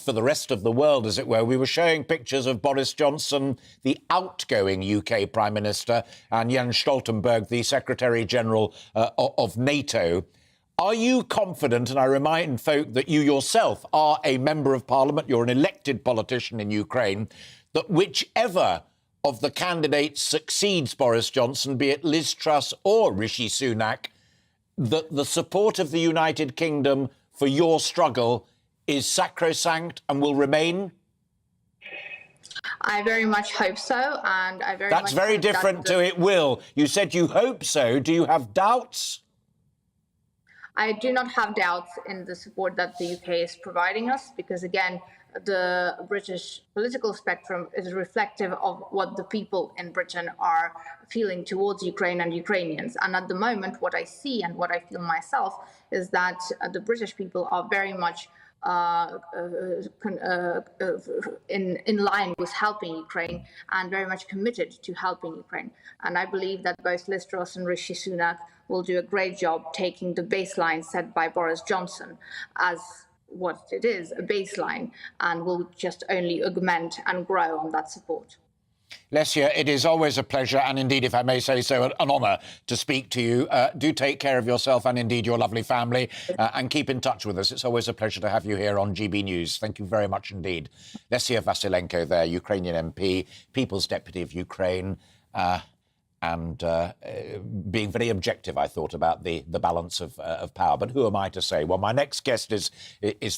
for the rest of the world, as it were. We were showing pictures of Boris Johnson, the outgoing UK Prime Minister, and Jens Stoltenberg, the Secretary-General of NATO. Are you confident, and I remind folk that you yourself are a Member of Parliament, you're an elected politician in Ukraine, that whichever of the candidates succeeds Boris Johnson, be it Liz Truss or Rishi Sunak, that the support of the United Kingdom for your struggle is sacrosanct and will remain? I very much hope so, and I very much That's very different to it will. You said you hope so. Do you have doubts? I do not have doubts in the support that the UK is providing us, because again, the British political spectrum is reflective of what the people in Britain are feeling towards Ukraine and Ukrainians. And at the moment, what I see and what I feel myself is that the British people are very much in line with helping Ukraine, and very much committed to helping Ukraine. And I believe that both Liz Truss and Rishi Sunak will do a great job taking the baseline set by Boris Johnson as what it is, a baseline, and will just only augment and grow on that support. Lesia, it is always a pleasure, and indeed, if I may say so, an honour to speak to you. Do take care of yourself and indeed your lovely family, and keep in touch with us. It's always a pleasure to have you here on GB News. Thank you very much indeed. Lesia Vasilenko there, Ukrainian MP, People's Deputy of Ukraine, and being very objective, I thought, about the balance of power. But who am I to say? Well, my next guest is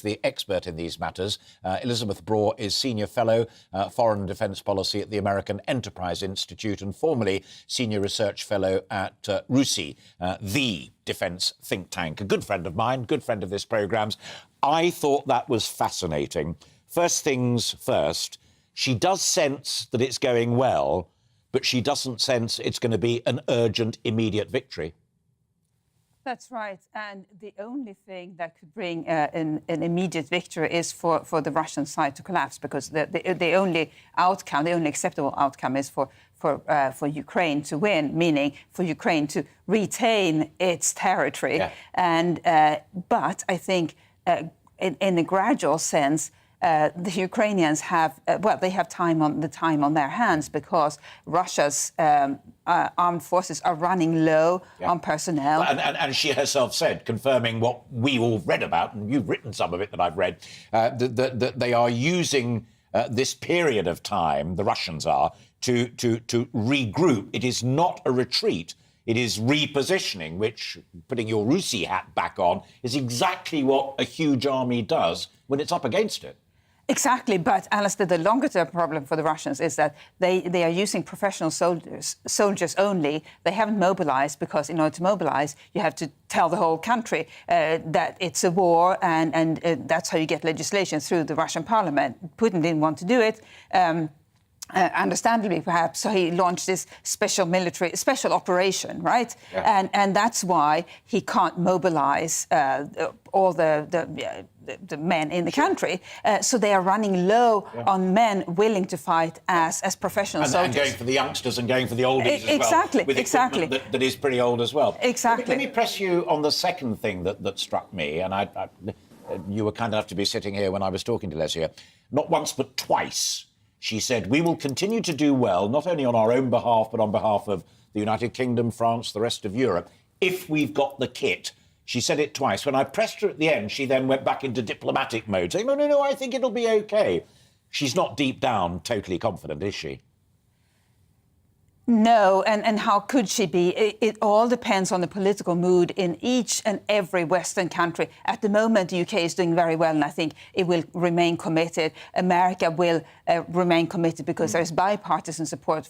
the expert in these matters. Elizabeth Braw is Senior Fellow, Foreign and Defence Policy at the American Enterprise Institute, and formerly Senior Research Fellow at RUSI, the defence think tank. A good friend of mine, good friend of this programme's. I thought that was fascinating. First things first, she does sense that it's going well, but she doesn't sense it's going to be an urgent, immediate victory. That's right. And the only thing that could bring an immediate victory is for the Russian side to collapse, because the only outcome, the only acceptable outcome is for Ukraine to win, meaning for Ukraine to retain its territory. Yeah. And but I think in a gradual sense, the Ukrainians have they have time on their hands, because Russia's armed forces are running low on personnel. And she herself said, confirming what we all read about, and you've written some of it that I've read, that they are using this period of time, the Russians are, to regroup. It is not a retreat. It is repositioning, which, putting your Rusi hat back on, is exactly what a huge army does when it's up against it. Exactly, but Alistair, the longer-term problem for the Russians is that they are using professional soldiers only. They haven't mobilized, because in order to mobilize, you have to tell the whole country that it's a war, and that's how you get legislation through the Russian parliament. Putin didn't want to do it. Understandably, perhaps, so he launched this special operation, right? Yeah. And that's why he can't mobilize all the men in the country. So they are running low on men willing to fight as professional soldiers. And going for the youngsters and going for the oldies as well. Exactly. That is pretty old as well. Exactly. Let me press you on the second thing that struck me, and you were kind enough to be sitting here when I was talking to Lesia. Not once, but twice. She said, we will continue to do well, not only on our own behalf, but on behalf of the United Kingdom, France, the rest of Europe, if we've got the kit. She said it twice. When I pressed her at the end, she then went back into diplomatic mode, saying, no, I think it'll be OK. she's not deep down totally confident, is she? No, and how could she be? It all depends on the political mood in each and every Western country. At the moment, the UK is doing very well, and I think it will remain committed. America will remain committed because there is bipartisan support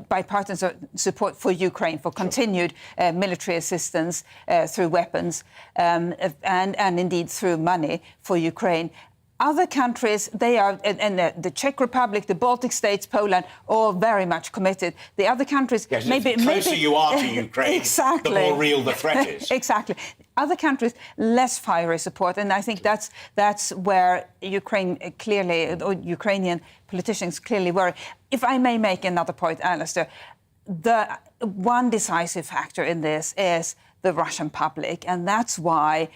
bipartisan support for Ukraine, for continued military assistance through weapons and indeed through money for Ukraine. Other countries, they are, and the Czech Republic, the Baltic states, Poland, all very much committed. The other countries, yes, maybe... The closer you are to Ukraine, exactly. the more real the threat is. Exactly. Other countries, less fiery support. And I think that's where Ukraine clearly, or Ukrainian politicians clearly worry. If I may make another point, Alistair, the one decisive factor in this is the Russian public. And that's why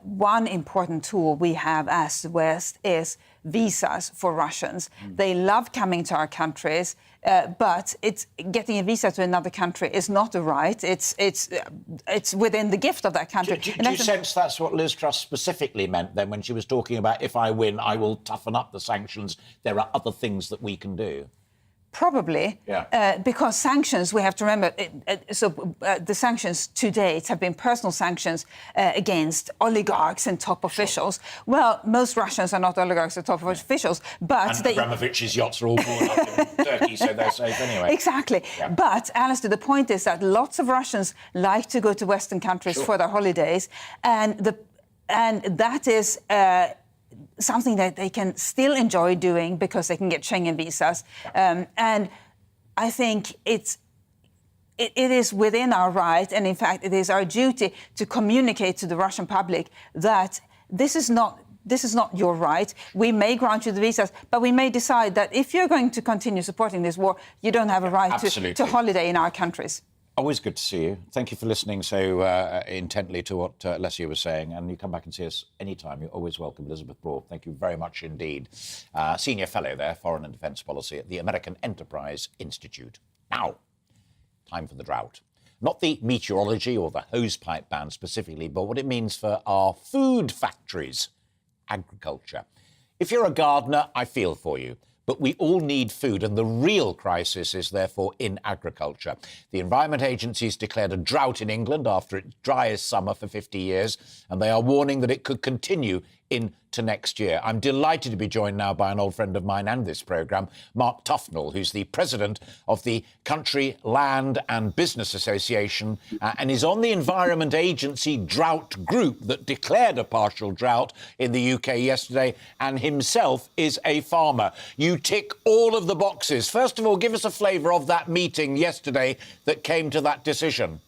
one important tool we have as the West is visas for Russians. They love coming to our countries, but it's getting a visa to another country is not a right. It's within the gift of that country. Do you sense that's what Liz Truss specifically meant then when she was talking about, if I win, I will toughen up the sanctions? There are other things that we can do. Probably, yeah. Because sanctions, we have to remember, the sanctions to date have been personal sanctions against oligarchs and top officials. Well, most Russians are not oligarchs or top officials, but... And Abramovich's yachts are all born up in Turkey, so they're safe anyway. Exactly. Yeah. But, Alistair, the point is that lots of Russians like to go to Western countries for their holidays, and that is... something that they can still enjoy doing because they can get Schengen visas. And I think it is within our right, and in fact, it is our duty to communicate to the Russian public that this is not your right. We may grant you the visas, but we may decide that if you're going to continue supporting this war, you don't have a right to holiday in our countries. Always good to see you. Thank you for listening so intently to what Alessia was saying. And you come back and see us anytime. You're always welcome. Elizabeth Broad, thank you very much indeed. Senior Fellow there, Foreign and Defence Policy at the American Enterprise Institute. Now, time for the drought. Not the meteorology or the hosepipe ban specifically, but what it means for our food factories, agriculture. If you're a gardener, I feel for you. But we all need food, and the real crisis is therefore in agriculture. The Environment Agency's declared a drought in England after its driest summer for 50 years, and they are warning that it could continue into next year. I'm delighted to be joined now by an old friend of mine and this programme, Mark Tufnell, who's the president of the Country Land and Business Association and is on the Environment Agency drought group that declared a partial drought in the UK yesterday, and himself is a farmer. You tick all of the boxes. First of all, give us a flavour of that meeting yesterday that came to that decision.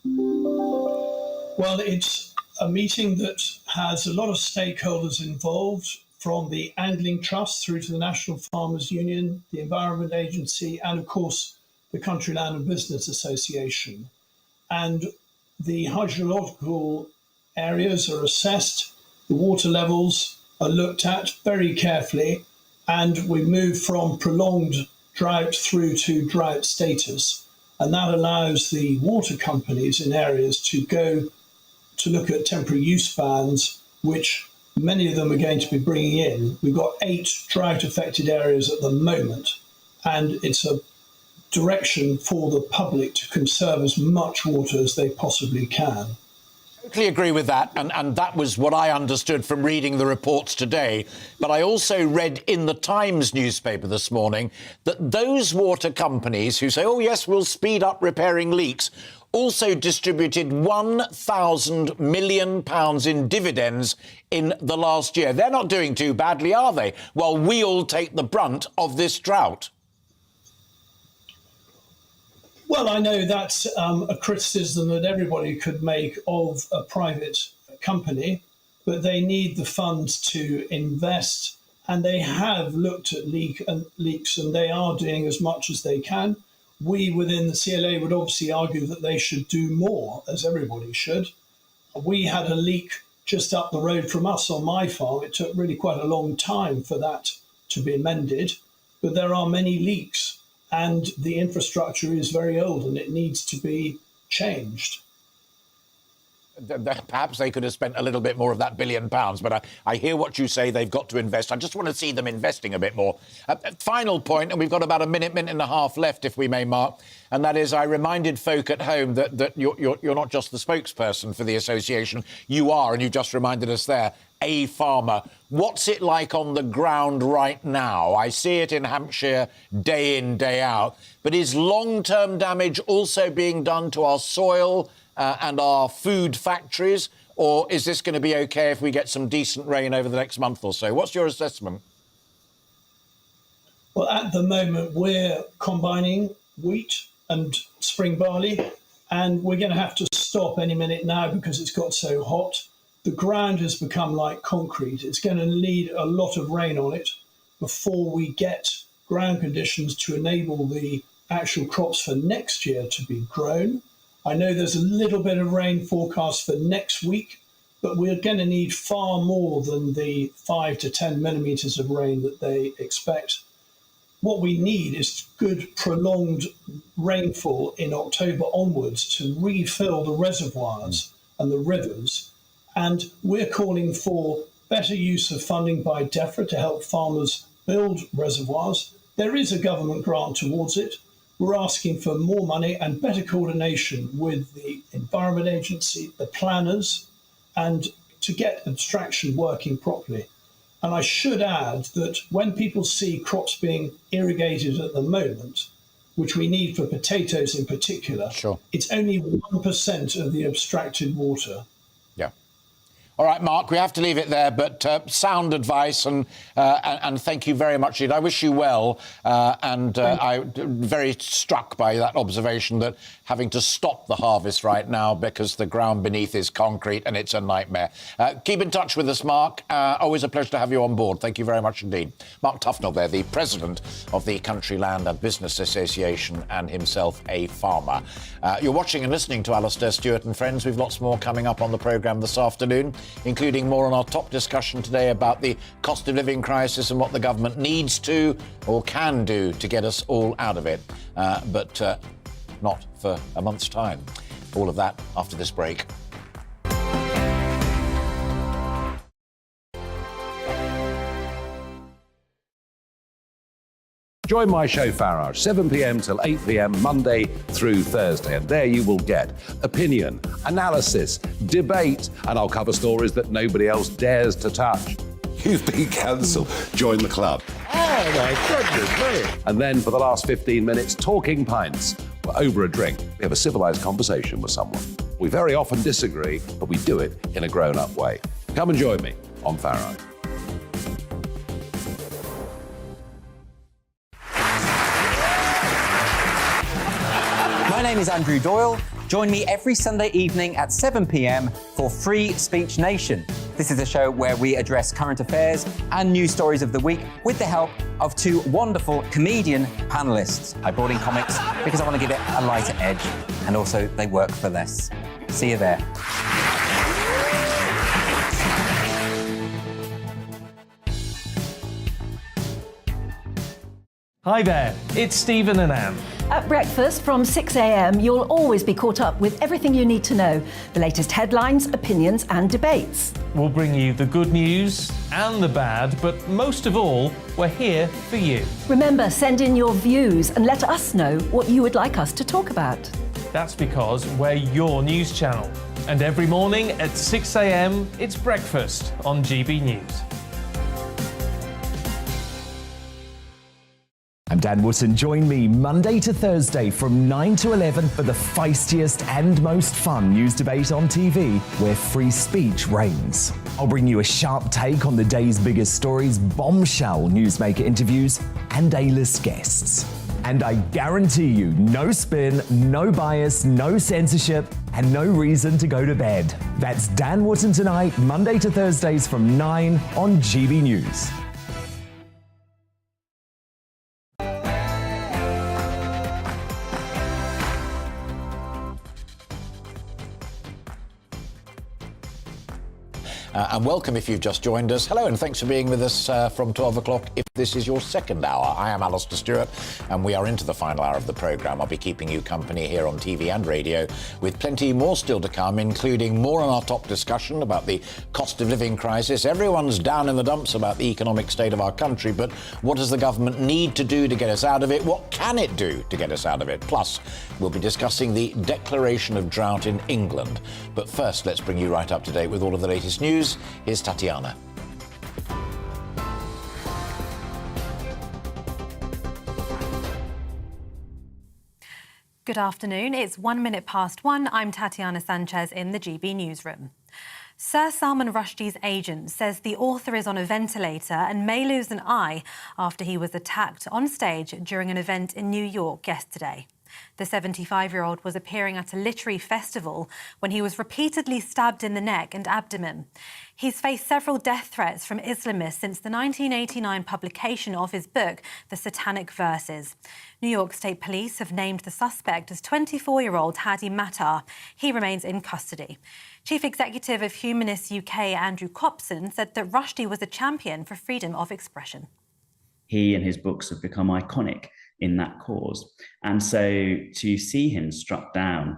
Well, it's a meeting that has a lot of stakeholders involved, from the Angling Trust through to the National Farmers Union, the Environment Agency, and of course the Country Land and Business Association. And the hydrological areas are assessed, the water levels are looked at very carefully, and we move from prolonged drought through to drought status. And that allows the water companies in areas to go to look at temporary use bans, which many of them are going to be bringing in. We've got 8 drought-affected areas at the moment, and it's a direction for the public to conserve as much water as they possibly can. Totally agree with that, and that was what I understood from reading the reports today. But I also read in the Times newspaper this morning that those water companies who say, oh yes, we'll speed up repairing leaks, also distributed £1,000 million in dividends in the last year. They're not doing too badly, are they? While we all take the brunt of this drought. Well, I know that's a criticism that everybody could make of a private company, but they need the funds to invest, and they have looked at leaks, and they are doing as much as they can. We within the CLA would obviously argue that they should do more, as everybody should. We had a leak just up the road from us on my farm. It took really quite a long time for that to be amended, but there are many leaks, and the infrastructure is very old and it needs to be changed. Perhaps they could have spent a little bit more of that £1 billion, but I hear what you say. They've got to invest. I just want to see them investing a bit more. Final point, and we've got about a minute and a half left, if we may, Mark, and that is I reminded folk at home that you're not just the spokesperson for the association. You are, and you just reminded us there, a farmer. What's it like on the ground right now? I see it in Hampshire day in, day out. But is long-term damage also being done to our soil and our food factories, or is this going to be OK if we get some decent rain over the next month or so? What's your assessment? Well, at the moment, we're combining wheat and spring barley, and we're going to have to stop any minute now because it's got so hot. The ground has become like concrete. It's going to need a lot of rain on it before we get ground conditions to enable the actual crops for next year to be grown. I know there's a little bit of rain forecast for next week, but we're going to need far more than the 5 to 10 millimetres of rain that they expect. What we need is good prolonged rainfall in October onwards to refill the reservoirs and the rivers. And we're calling for better use of funding by DEFRA to help farmers build reservoirs. There is a government grant towards it. We're asking for more money and better coordination with the Environment Agency, the planners, and to get abstraction working properly. And I should add that when people see crops being irrigated at the moment, which we need for potatoes in particular, it's only 1% of the abstracted water. Yeah. All right, Mark, we have to leave it there, but sound advice and thank you very much indeed. I wish you well, I'm very struck by that observation that having to stop the harvest right now because the ground beneath is concrete and it's a nightmare. Keep in touch with us, Mark. Always a pleasure to have you on board. Thank you very much indeed. Mark Tufnell there, the president of the Country Land and Business Association and himself a farmer. You're watching and listening to Alastair Stewart and Friends. We've lots more coming up on the programme this afternoon, including more on our top discussion today about the cost of living crisis and what the government needs to or can do to get us all out of it. But not for a month's time. All of that after this break. Join my show Farage, 7 p.m. till 8 p.m. Monday through Thursday. And there you will get opinion, analysis, debate, and I'll cover stories that nobody else dares to touch. You've been cancelled. Join the club. Oh, my goodness me. And then for the last 15 minutes, talking pints. We're over a drink. We have a civilised conversation with someone. We very often disagree, but we do it in a grown-up way. Come and join me on Farage. My name is Andrew Doyle. Join me every Sunday evening at 7 p.m. for Free Speech Nation. This is a show where we address current affairs and news stories of the week with the help of two wonderful comedian panellists. I brought in comics because I want to give it a lighter edge, and also they work for less. See you there. Hi there, it's Stephen and Anne. At breakfast from 6 a.m, you'll always be caught up with everything you need to know, the latest headlines, opinions and debates. We'll bring you the good news and the bad, but most of all, we're here for you. Remember, send in your views and let us know what you would like us to talk about. That's because we're your news channel. And every morning at 6 a.m, it's breakfast on GB News. I'm Dan Wootton. Join me Monday to Thursday from 9 to 11 for the feistiest and most fun news debate on TV, where free speech reigns. I'll bring you a sharp take on the day's biggest stories, bombshell newsmaker interviews, and A-list guests. And I guarantee you, no spin, no bias, no censorship, and no reason to go to bed. That's Dan Wootton tonight, Monday to Thursdays from 9 on GB News. And welcome if you've just joined us. Hello, and thanks for being with us from 12 o'clock. This is your second hour. I am Alastair Stewart, and we are into the final hour of the programme. I'll be keeping you company here on TV and radio, with plenty more still to come, including more on our top discussion about the cost of living crisis. Everyone's down in the dumps about the economic state of our country, but what does the government need to do to get us out of it? What can it do to get us out of it? Plus, we'll be discussing the declaration of drought in England. But first, let's bring you right up to date with all of the latest news. Here's Tatiana. Good afternoon. It's 1 minute past 1. I'm Tatiana Sanchez in the GB newsroom. Sir Salman Rushdie's agent says the author is on a ventilator and may lose an eye after he was attacked on stage during an event in New York yesterday. The 75-year-old was appearing at a literary festival when he was repeatedly stabbed in the neck and abdomen. He's faced several death threats from Islamists since the 1989 publication of his book, The Satanic Verses. New York State Police have named the suspect as 24-year-old Hadi Mattar. He remains in custody. Chief Executive of Humanists UK, Andrew Copson, said that Rushdie was a champion for freedom of expression. He and his books have become iconic in that cause. And so to see him struck down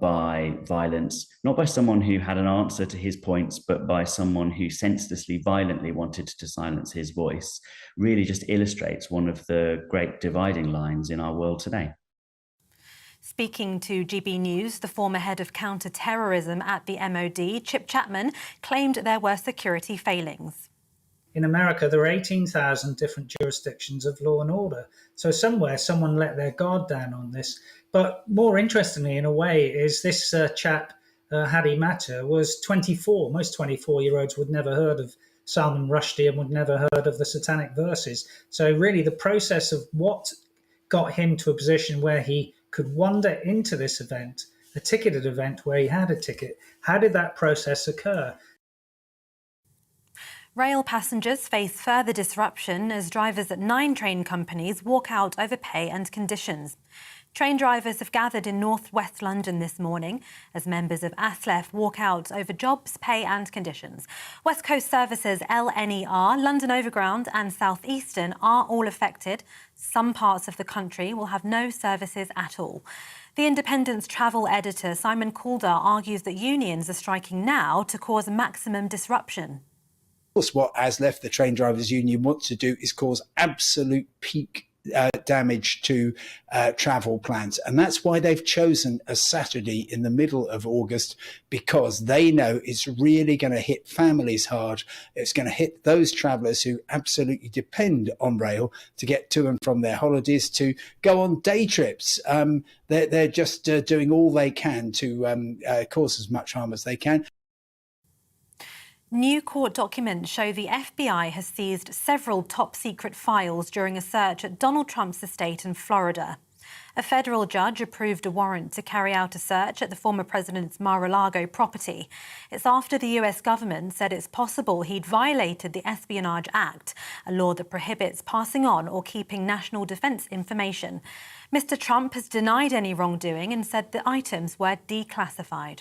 by violence, not by someone who had an answer to his points, but by someone who senselessly, violently wanted to silence his voice, really just illustrates one of the great dividing lines in our world today. Speaking to GB News, the former head of counter-terrorism at the MOD, Chip Chapman, claimed there were security failings. In America, there are 18,000 different jurisdictions of law and order. So somewhere, someone let their guard down on this. But more interestingly, in a way, is this chap, Hadi Mattar, was 24. Most 24-year-olds would never heard of Salman Rushdie and would never heard of the Satanic Verses. So really, the process of what got him to a position where he could wander into this event, a ticketed event where he had a ticket, how did that process occur? Rail passengers face further disruption as drivers at 9 train companies walk out over pay and conditions. Train drivers have gathered in northwest London this morning as members of ASLEF walk out over jobs, pay and conditions. West Coast services LNER, London Overground and South Eastern are all affected. Some parts of the country will have no services at all. The Independent's travel editor Simon Calder argues that unions are striking now to cause maximum disruption. Of course, what ASLEF, the Train Drivers Union, wants to do is cause absolute peak damage to travel plans. And that's why they've chosen a Saturday in the middle of August, because they know it's really going to hit families hard. It's going to hit those travellers who absolutely depend on rail to get to and from their holidays, to go on day trips. They're just doing all they can to cause as much harm as they can. New court documents show the FBI has seized several top-secret files during a search at Donald Trump's estate in Florida. A federal judge approved a warrant to carry out a search at the former president's Mar-a-Lago property. It's after the US government said it's possible he'd violated the Espionage Act, a law that prohibits passing on or keeping national defense information. Mr. Trump has denied any wrongdoing and said the items were declassified.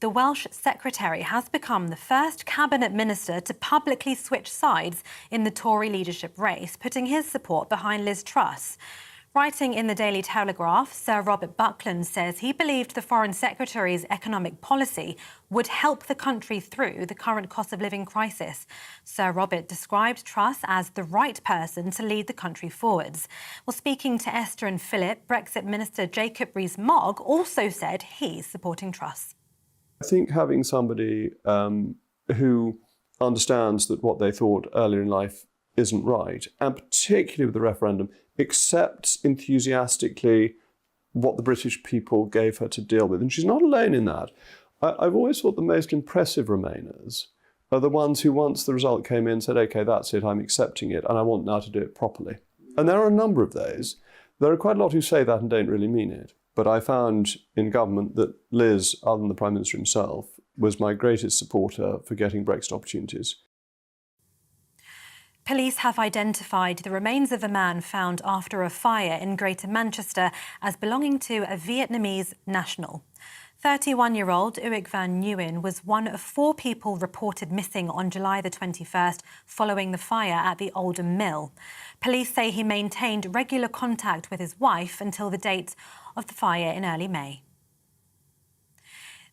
The Welsh Secretary has become the first cabinet minister to publicly switch sides in the Tory leadership race, putting his support behind Liz Truss. Writing in the Daily Telegraph, Sir Robert Buckland says he believed the Foreign Secretary's economic policy would help the country through the current cost of living crisis. Sir Robert described Truss as the right person to lead the country forwards. Well, speaking to Esther and Philip, Brexit Minister Jacob Rees-Mogg also said he's supporting Truss. I think having somebody who understands that what they thought earlier in life isn't right, and particularly with the referendum, accepts enthusiastically what the British people gave her to deal with. And she's not alone in that. I've always thought the most impressive Remainers are the ones who, once the result came in, said, OK, that's it, I'm accepting it, and I want now to do it properly. And there are a number of those. There are quite a lot who say that and don't really mean it. But I found in government that Liz, other than the Prime Minister himself, was my greatest supporter for getting Brexit opportunities. Police have identified the remains of a man found after a fire in Greater Manchester as belonging to a Vietnamese national. 31-year-old Uik van Nguyen was one of 4 people reported missing on July the 21st following the fire at the Oldham Mill. Police say he maintained regular contact with his wife until the date of the fire in early May.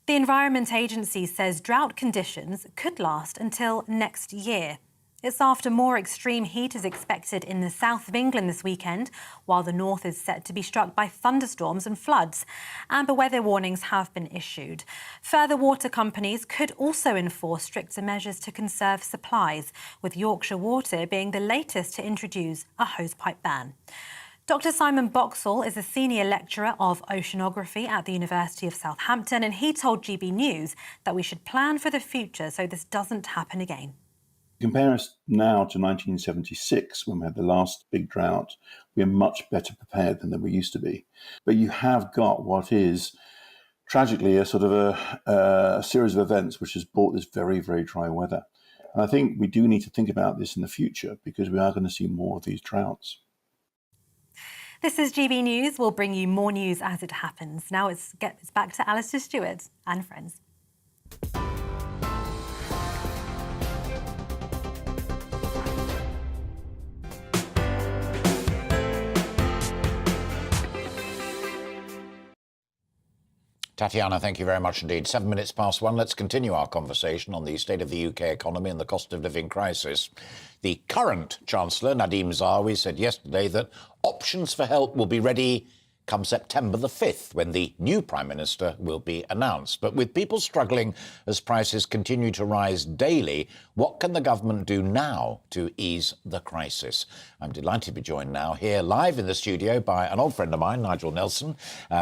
The Environment Agency says drought conditions could last until next year. It's after more extreme heat is expected in the south of England this weekend, while the north is set to be struck by thunderstorms and floods. Amber weather warnings have been issued. Further water companies could also enforce stricter measures to conserve supplies, with Yorkshire Water being the latest to introduce a hosepipe ban. Dr. Simon Boxall is a senior lecturer of oceanography at the University of Southampton, and he told GB News that we should plan for the future so this doesn't happen again. Compare us now to 1976, when we had the last big drought. We are much better prepared than we used to be. But you have got what is tragically a sort of a series of events which has brought this very, very dry weather. And I think we do need to think about this in the future, because we are going to see more of these droughts. This is GB News. We'll bring you more news as it happens. Now it's back to Alastair Stewart and friends. Tatiana, thank you very much indeed. 7 minutes past 1. Let's continue our conversation on the state of the UK economy and the cost of living crisis. The current Chancellor, Nadhim Zahawi, said yesterday that options for help will be ready come September the 5th, when the new Prime Minister will be announced. But with people struggling as prices continue to rise daily, what can the government do now to ease the crisis? I'm delighted to be joined now here live in the studio by an old friend of mine, Nigel Nelson,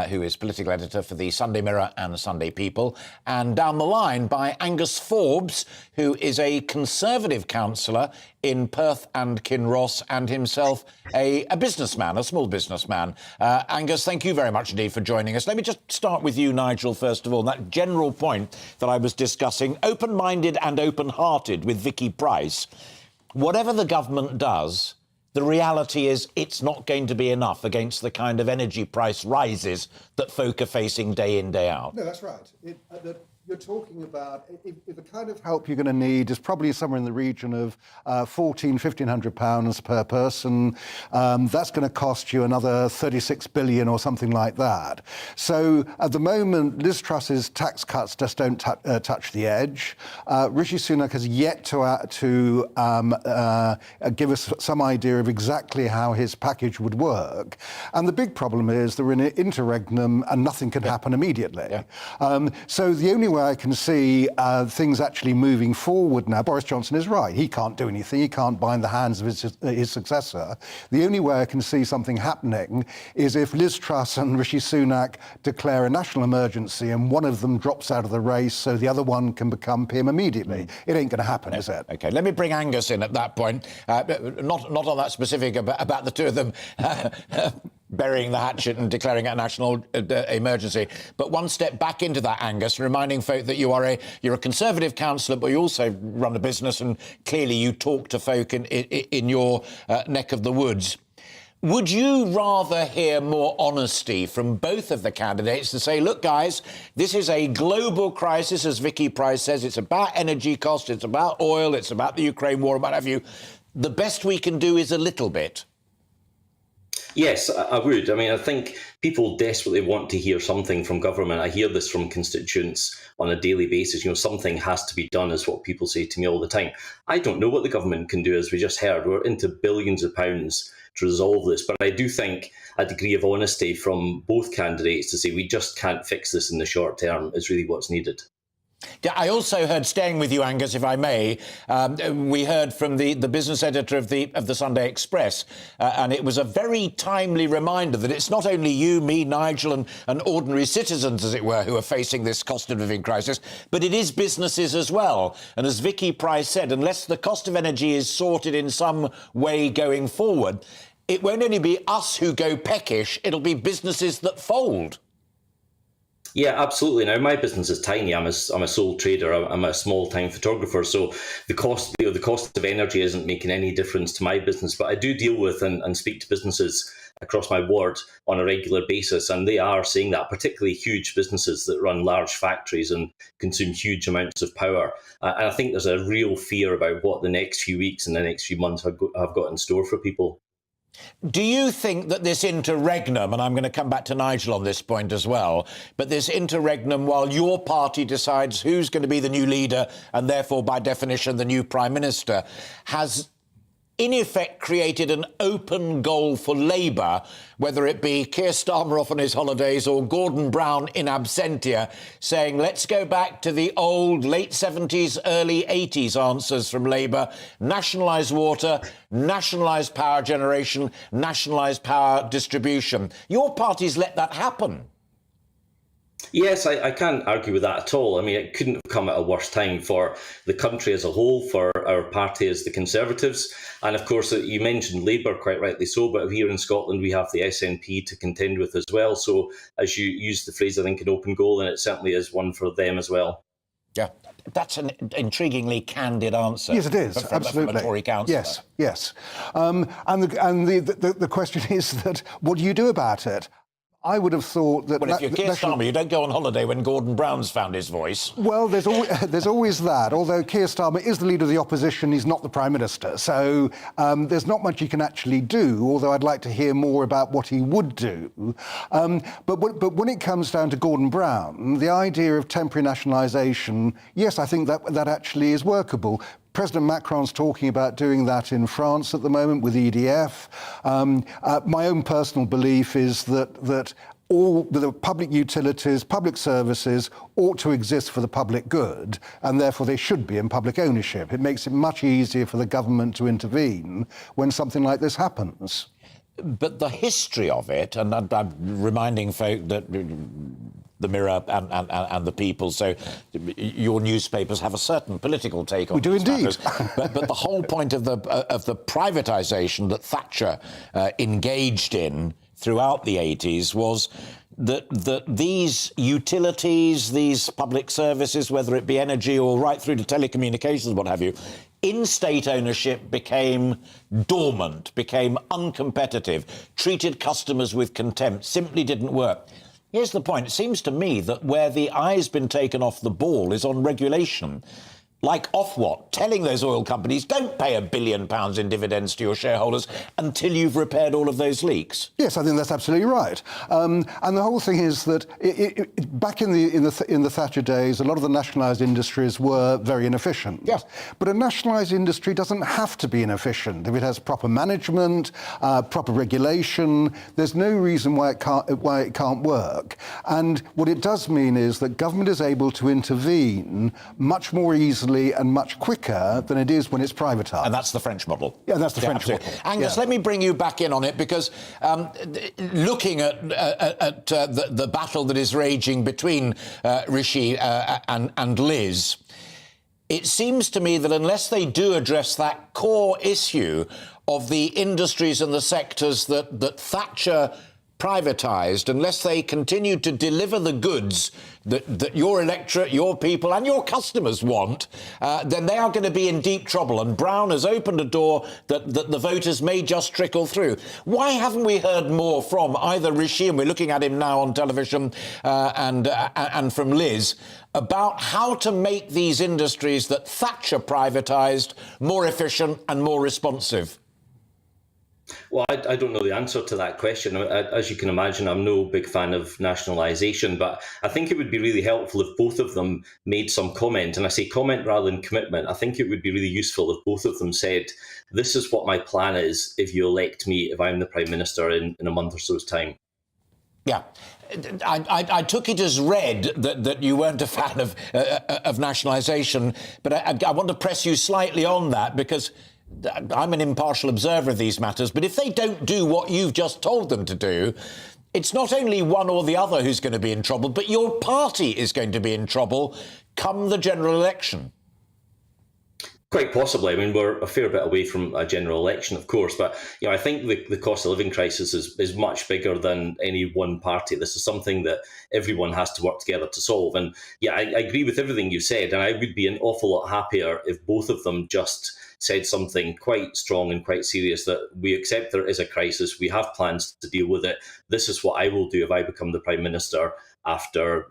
who is political editor for the Sunday Mirror and Sunday People, and down the line by Angus Forbes, who is a Conservative councillor in Perth and Kinross, and himself a businessman, a small businessman. Angus, thank you very much indeed for joining us. Let me just start with you, Nigel, first of all. That general point that I was discussing, open-minded and open-hearted with Vicky Pryce. Whatever the government does, the reality is it's not going to be enough against the kind of energy price rises that folk are facing day in, day out. No, that's right. You're talking about if the kind of help you're going to need is probably somewhere in the region of £1,500 per person. That's going to cost you another 36 billion or something like that. So at the moment, Liz Truss's tax cuts just don't touch the edge. Rishi Sunak has yet to give us some idea of exactly how his package would work. And the big problem is that we're in an interregnum and nothing can happen immediately. Yeah. So the only way I can see things actually moving forward now, Boris Johnson is right. He can't do anything. He can't bind the hands of his successor. The only way I can see something happening is if Liz Truss and Rishi Sunak declare a national emergency and one of them drops out of the race so the other one can become PM immediately. It ain't going to happen, is it? OK, let me bring Angus in at that point. Not on that specific about the two of them burying the hatchet and declaring a national emergency. But one step back into that, Angus, reminding folk that you're a Conservative councillor, but you also run a business, and clearly you talk to folk in your neck of the woods. Would you rather hear more honesty from both of the candidates to say, look, guys, this is a global crisis, as Vicky Pryce says, it's about energy costs, it's about oil, it's about the Ukraine war, what have you. The best we can do is a little bit. Yes, I would. I mean, I think people desperately want to hear something from government. I hear this from constituents on a daily basis. You know, something has to be done is what people say to me all the time. I don't know what the government can do, as we just heard. We're into billions of pounds to resolve this. But I do think a degree of honesty from both candidates to say we just can't fix this in the short term is really what's needed. I also heard, staying with you, Angus, if I may, we heard from the business editor of the Sunday Express, and it was a very timely reminder that it's not only you, me, Nigel, and ordinary citizens, as it were, who are facing this cost of living crisis, but it is businesses as well. And as Vicky Pryce said, unless the cost of energy is sorted in some way going forward, it won't only be us who go peckish, it'll be businesses that fold. Yeah, absolutely. Now, my business is tiny. I'm a sole trader. I'm a small-time photographer. So the cost of energy isn't making any difference to my business. But I do deal with and speak to businesses across my ward on a regular basis, and they are seeing that, particularly huge businesses that run large factories and consume huge amounts of power. And I think there's a real fear about what the next few weeks and the next few months have got in store for people. Do you think that this interregnum, and I'm going to come back to Nigel on this point as well, but this interregnum while your party decides who's going to be the new leader and therefore by definition the new Prime Minister, has in effect created an open goal for Labour, whether it be Keir Starmer off on his holidays or Gordon Brown in absentia, saying let's go back to the old late 70s, early 80s answers from Labour: nationalise water, nationalise power generation, nationalise power distribution. Your party's let that happen. Yes, I can't argue with that at all. I mean, it couldn't have come at a worse time for the country as a whole, for our party as the Conservatives. And of course, you mentioned Labour, quite rightly so, but here in Scotland, we have the SNP to contend with as well. So as you used the phrase, I think, an open goal, and it certainly is one for them as well. Yeah, that's an intriguingly candid answer. Yes, it is, absolutely. From a Tory councillor. Yes, yes. And the question is that, what do you do about it? I would have thought that... Well, if you're Keir Starmer, you don't go on holiday when Gordon Brown's found his voice. Well, there's always that. Although Keir Starmer is the leader of the opposition, he's not the Prime Minister. So there's not much he can actually do, although I'd like to hear more about what he would do. But when it comes down to Gordon Brown, the idea of temporary nationalisation, yes, I think that actually is workable. President Macron's talking about doing that in France at the moment with EDF. My own personal belief is that all the public utilities, public services ought to exist for the public good, and therefore they should be in public ownership. It makes it much easier for the government to intervene when something like this happens. But the history of it, and I'm reminding folk that the Mirror and the People, so your newspapers have a certain political take on these matters. But the whole point of the privatisation that Thatcher engaged in throughout the 80s was that these utilities, these public services, whether it be energy or right through to telecommunications, what have you, in state ownership became dormant, became uncompetitive, treated customers with contempt, simply didn't work. Here's the point. It seems to me that where the eye's been taken off the ball is on regulation. Like Ofwat, telling those oil companies, don't pay £1 billion in dividends to your shareholders until you've repaired all of those leaks. Yes, I think that's absolutely right. And the whole thing is that back in the Thatcher days, a lot of the nationalised industries were very inefficient. Yeah. But a nationalised industry doesn't have to be inefficient. If it has proper management, proper regulation, there's no reason why it can't work. And what it does mean is that government is able to intervene much more easily and much quicker than it is when it's privatised. And that's the French model. Yeah, that's the French model. Angus, let me bring you back in on it, because looking at the battle that is raging between Rishi and Liz, it seems to me that unless they do address that core issue of the industries and the sectors that Thatcher privatised, unless they continue to deliver the goods that your electorate, your people and your customers want, then they are going to be in deep trouble. And Brown has opened a door that the voters may just trickle through. Why haven't we heard more from either Rishi, and we're looking at him now on television, and from Liz, about how to make these industries that Thatcher privatised more efficient and more responsive? Well, I don't know the answer to that question. As you can imagine, I'm no big fan of nationalisation, but I think it would be really helpful if both of them made some comment. And I say comment rather than commitment. I think it would be really useful if both of them said, this is what my plan is if you elect me, if I'm the Prime Minister in a month or so's time. Yeah. I took it as read that you weren't a fan of nationalisation, but I want to press you slightly on that, because I'm an impartial observer of these matters, but if they don't do what you've just told them to do, it's not only one or the other who's going to be in trouble, but your party is going to be in trouble come the general election. Quite possibly. I mean, we're a fair bit away from a general election, of course, but I think the cost of living crisis is much bigger than any one party. This is something that everyone has to work together to solve. And I agree with everything you said, and I would be an awful lot happier if both of them just said something quite strong and quite serious, that we accept there is a crisis, we have plans to deal with it. This is what I will do if I become the Prime Minister after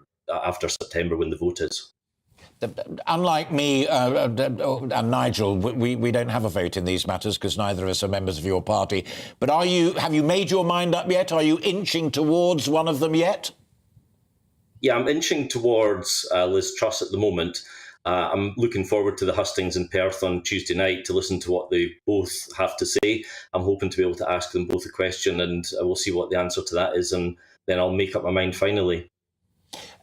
September, when the vote is. Unlike me and Nigel, we don't have a vote in these matters because neither of us are members of your party. But have you made your mind up yet? Are you inching towards one of them yet? Yeah, I'm inching towards Liz Truss at the moment. I'm looking forward to the hustings in Perth on Tuesday night to listen to what they both have to say. I'm hoping to be able to ask them both a question, and we'll see what the answer to that is, and then I'll make up my mind finally.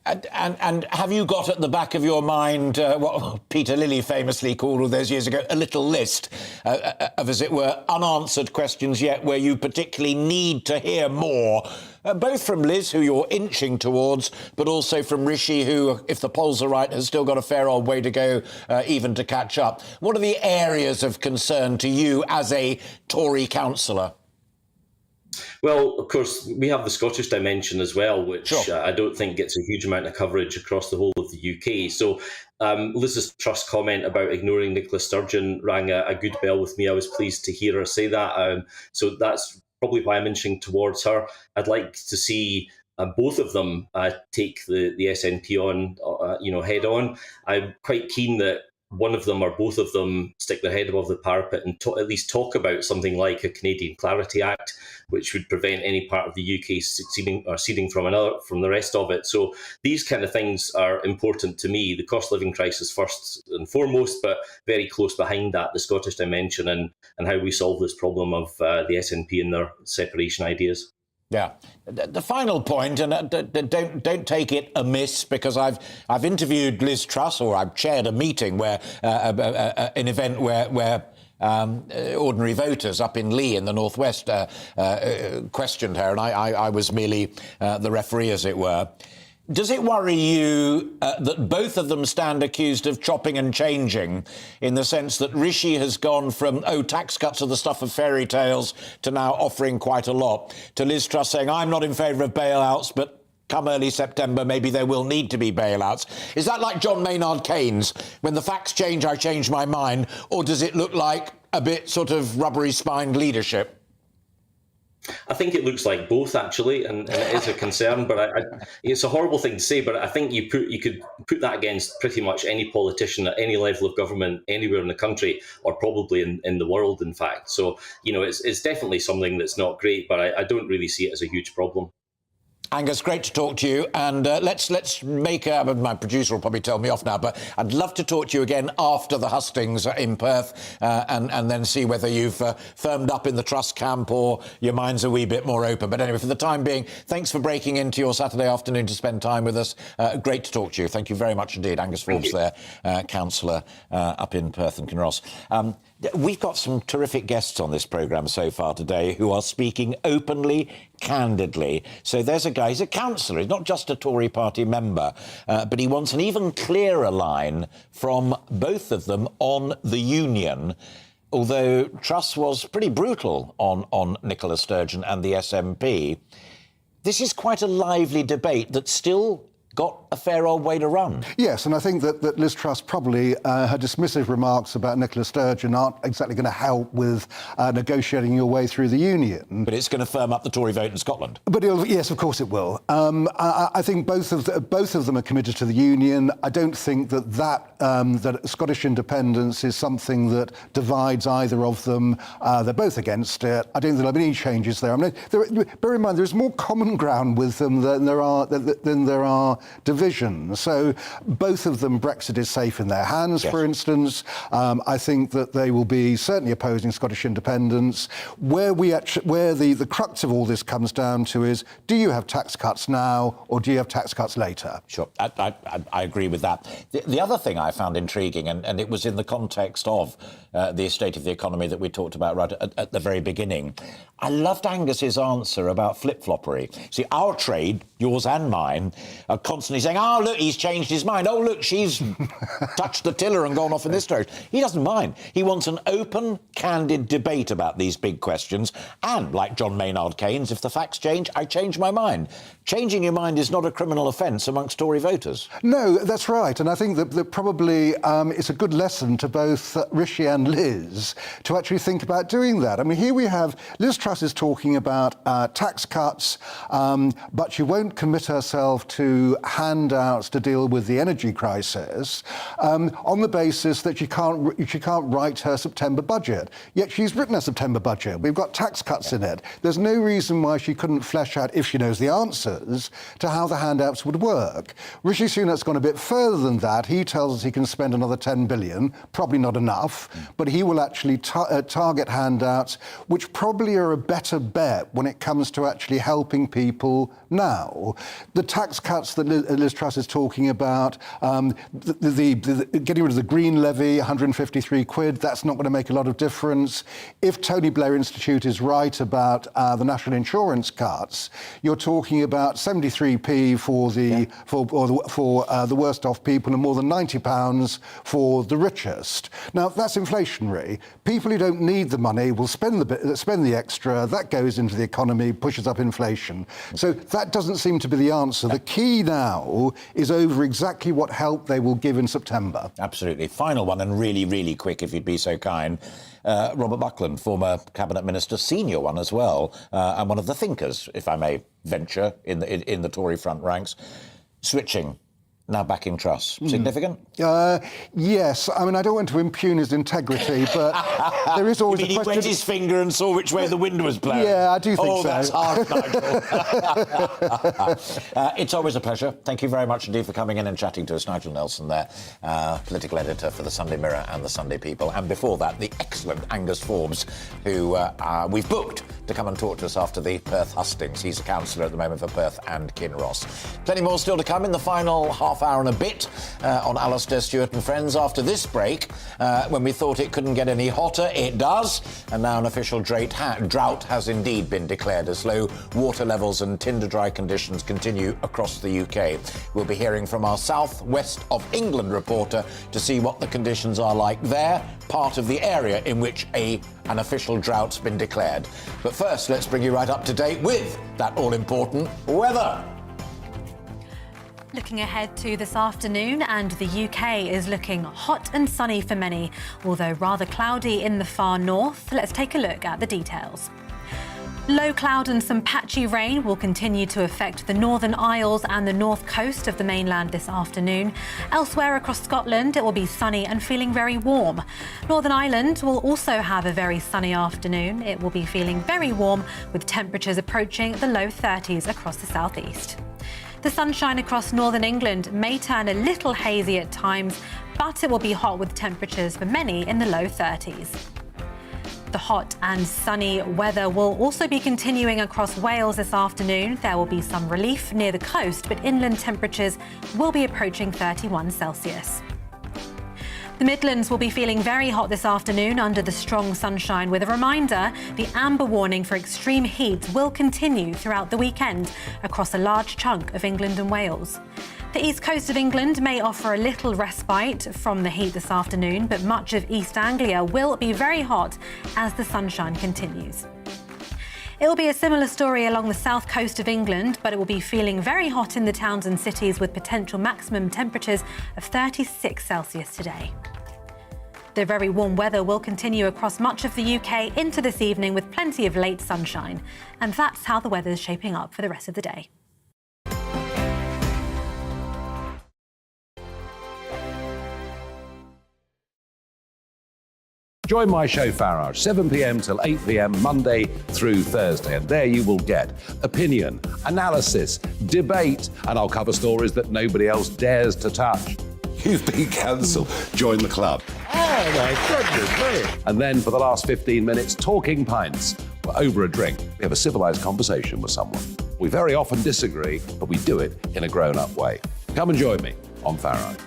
And have you got at the back of your mind what Peter Lilly famously called all those years ago a little list of, as it were, unanswered questions yet where you particularly need to hear more, both from Liz, who you're inching towards, but also from Rishi, who, if the polls are right, has still got a fair old way to go even to catch up? What are the areas of concern to you as a Tory councillor? Well, of course, we have the Scottish dimension as well, which I don't think gets a huge amount of coverage across the whole of the UK. So Liz's Truss comment about ignoring Nicola Sturgeon rang a good bell with me. I was pleased to hear her say that. So that's probably why I'm inching towards her. I'd like to see both of them take the SNP on, head on. I'm quite keen that one of them or both of them stick their head above the parapet and at least talk about something like a Canadian Clarity Act, which would prevent any part of the UK ceding from the rest of it. So these kind of things are important to me. The cost of living crisis first and foremost, but very close behind that, the Scottish dimension and how we solve this problem of the SNP and their separation ideas. Yeah. The final point, and don't take it amiss, because I've interviewed Liz Truss, or I've chaired a meeting where an event where ordinary voters up in Leigh in the northwest questioned her, and I was merely the referee, as it were. Does it worry you that both of them stand accused of chopping and changing, in the sense that Rishi has gone from, tax cuts are the stuff of fairy tales, to now offering quite a lot, to Liz Truss saying, I'm not in favour of bailouts, but come early September, maybe there will need to be bailouts? Is that like John Maynard Keynes, when the facts change, I change my mind, or does it look like a bit sort of rubbery-spined leadership? I think it looks like both, actually, and it is a concern. But it's a horrible thing to say, but I think you could put that against pretty much any politician at any level of government anywhere in the country, or probably in the world, in fact. So, it's definitely something that's not great, but I don't really see it as a huge problem. Angus, great to talk to you, and let's make my producer will probably tell me off now, but I'd love to talk to you again after the hustings in Perth, and then see whether you've firmed up in the Truss camp or your mind's a wee bit more open. But anyway, for the time being, thanks for breaking into your Saturday afternoon to spend time with us. Great to talk to you. Thank you very much indeed. Angus Forbes there, councillor up in Perth and Kinross. We've got some terrific guests on this programme so far today who are speaking openly, candidly. So there's a guy, he's a councillor, he's not just a Tory party member, but he wants an even clearer line from both of them on the union, although Truss was pretty brutal on Nicola Sturgeon and the SNP. This is quite a lively debate that still got a fair old way to run. Yes, and I think that Liz Truss probably, her dismissive remarks about Nicola Sturgeon aren't exactly going to help with negotiating your way through the union. But it's going to firm up the Tory vote in Scotland. But yes, of course it will. I think both of them are committed to the union. I don't think that Scottish independence is something that divides either of them. They're both against it. I don't think there'll be any changes there. I mean, bear in mind, there's more common ground with them than there are divisions. So both of them, Brexit is safe in their hands, yes. For instance. I think that they will be certainly opposing Scottish independence. Where the crux of all this comes down to is, do you have tax cuts now or do you have tax cuts later? Sure, I agree with that. The other thing I found intriguing, and it was in the context of the state of the economy that we talked about right at the very beginning, I loved Angus's answer about flip-floppery. See, our trade, yours and mine, are constantly saying, oh, look, he's changed his mind. Oh, look, she's touched the tiller and gone off in this direction. He doesn't mind. He wants an open, candid debate about these big questions. And, like John Maynard Keynes, if the facts change, I change my mind. Changing your mind is not a criminal offence amongst Tory voters. No, that's right. And I think that probably it's a good lesson to both Rishi and Liz to actually think about doing that. I mean, here we have Liz Truss is talking about tax cuts, but she won't commit herself to handouts to deal with the energy crisis on the basis that she can't write her September budget. Yet she's written a September budget. We've got tax cuts in it. There's no reason why she couldn't flesh out, if she knows the answers, to how the handouts would work. Rishi Sunak's gone a bit further than that. He tells us he can spend another 10 billion, probably not enough, but he will actually target handouts, which probably are a better bet when it comes to actually helping people now. The tax cuts that Liz Truss is talking about, getting rid of the green levy, 153 quid, that's not going to make a lot of difference. If Tony Blair Institute is right about the national insurance cuts, you're talking about 73p for the worst off people and more than £90 for the richest. Now, that's inflationary. People who don't need the money will spend the extra. That goes into the economy, pushes up inflation. So that doesn't seem to be the answer. The key now is over exactly what help they will give in September. Absolutely. Final one, and really, really quick, if you'd be so kind. Robert Buckland, former cabinet minister, senior one as well, and one of the thinkers, if I may venture, in the Tory front ranks, switching. Now backing Truss. Significant? Yes. I mean, I don't want to impugn his integrity, but there is always you mean a question... he wet his finger and saw which way the wind was blowing? Yeah, I do think so. That's hard, Nigel. It's always a pleasure. Thank you very much indeed for coming in and chatting to us. Nigel Nelson there, political editor for the Sunday Mirror and the Sunday People. And before that, the excellent Angus Forbes, who we've booked to come and talk to us after the Perth hustings. He's a councillor at the moment for Perth and Kinross. Plenty more still to come in the final half hour and a bit on Alastair Stewart and Friends. After this break, when we thought it couldn't get any hotter, it does. And now an official drought has indeed been declared as low water levels and tinder-dry conditions continue across the UK. We'll be hearing from our South West of England reporter to see what the conditions are like there, part of the area in which an official drought's been declared. But first, let's bring you right up to date with that all-important weather. Looking ahead to this afternoon, and the UK is looking hot and sunny for many, although rather cloudy in the far north. Let's take a look at the details. Low cloud and some patchy rain will continue to affect the Northern Isles and the north coast of the mainland this afternoon. Elsewhere across Scotland, it will be sunny and feeling very warm. Northern Ireland will also have a very sunny afternoon. It will be feeling very warm, with temperatures approaching the low 30s across the southeast. The sunshine across northern England may turn a little hazy at times, but it will be hot with temperatures for many in the low 30s. The hot and sunny weather will also be continuing across Wales this afternoon. There will be some relief near the coast, but inland temperatures will be approaching 31 Celsius. The Midlands will be feeling very hot this afternoon under the strong sunshine, with a reminder the amber warning for extreme heat will continue throughout the weekend across a large chunk of England and Wales. The east coast of England may offer a little respite from the heat this afternoon, but much of East Anglia will be very hot as the sunshine continues. It will be a similar story along the south coast of England, but it will be feeling very hot in the towns and cities with potential maximum temperatures of 36 Celsius today. The very warm weather will continue across much of the UK into this evening with plenty of late sunshine. And that's how the weather is shaping up for the rest of the day. Join my show Farage, 7 p.m. till 8 p.m. Monday through Thursday. And there you will get opinion, analysis, debate, and I'll cover stories that nobody else dares to touch. You've been cancelled. Join the club. Oh, my goodness me. And then for the last 15 minutes, talking pints. We're over a drink. We have a civilised conversation with someone. We very often disagree, but we do it in a grown-up way. Come and join me on Farage.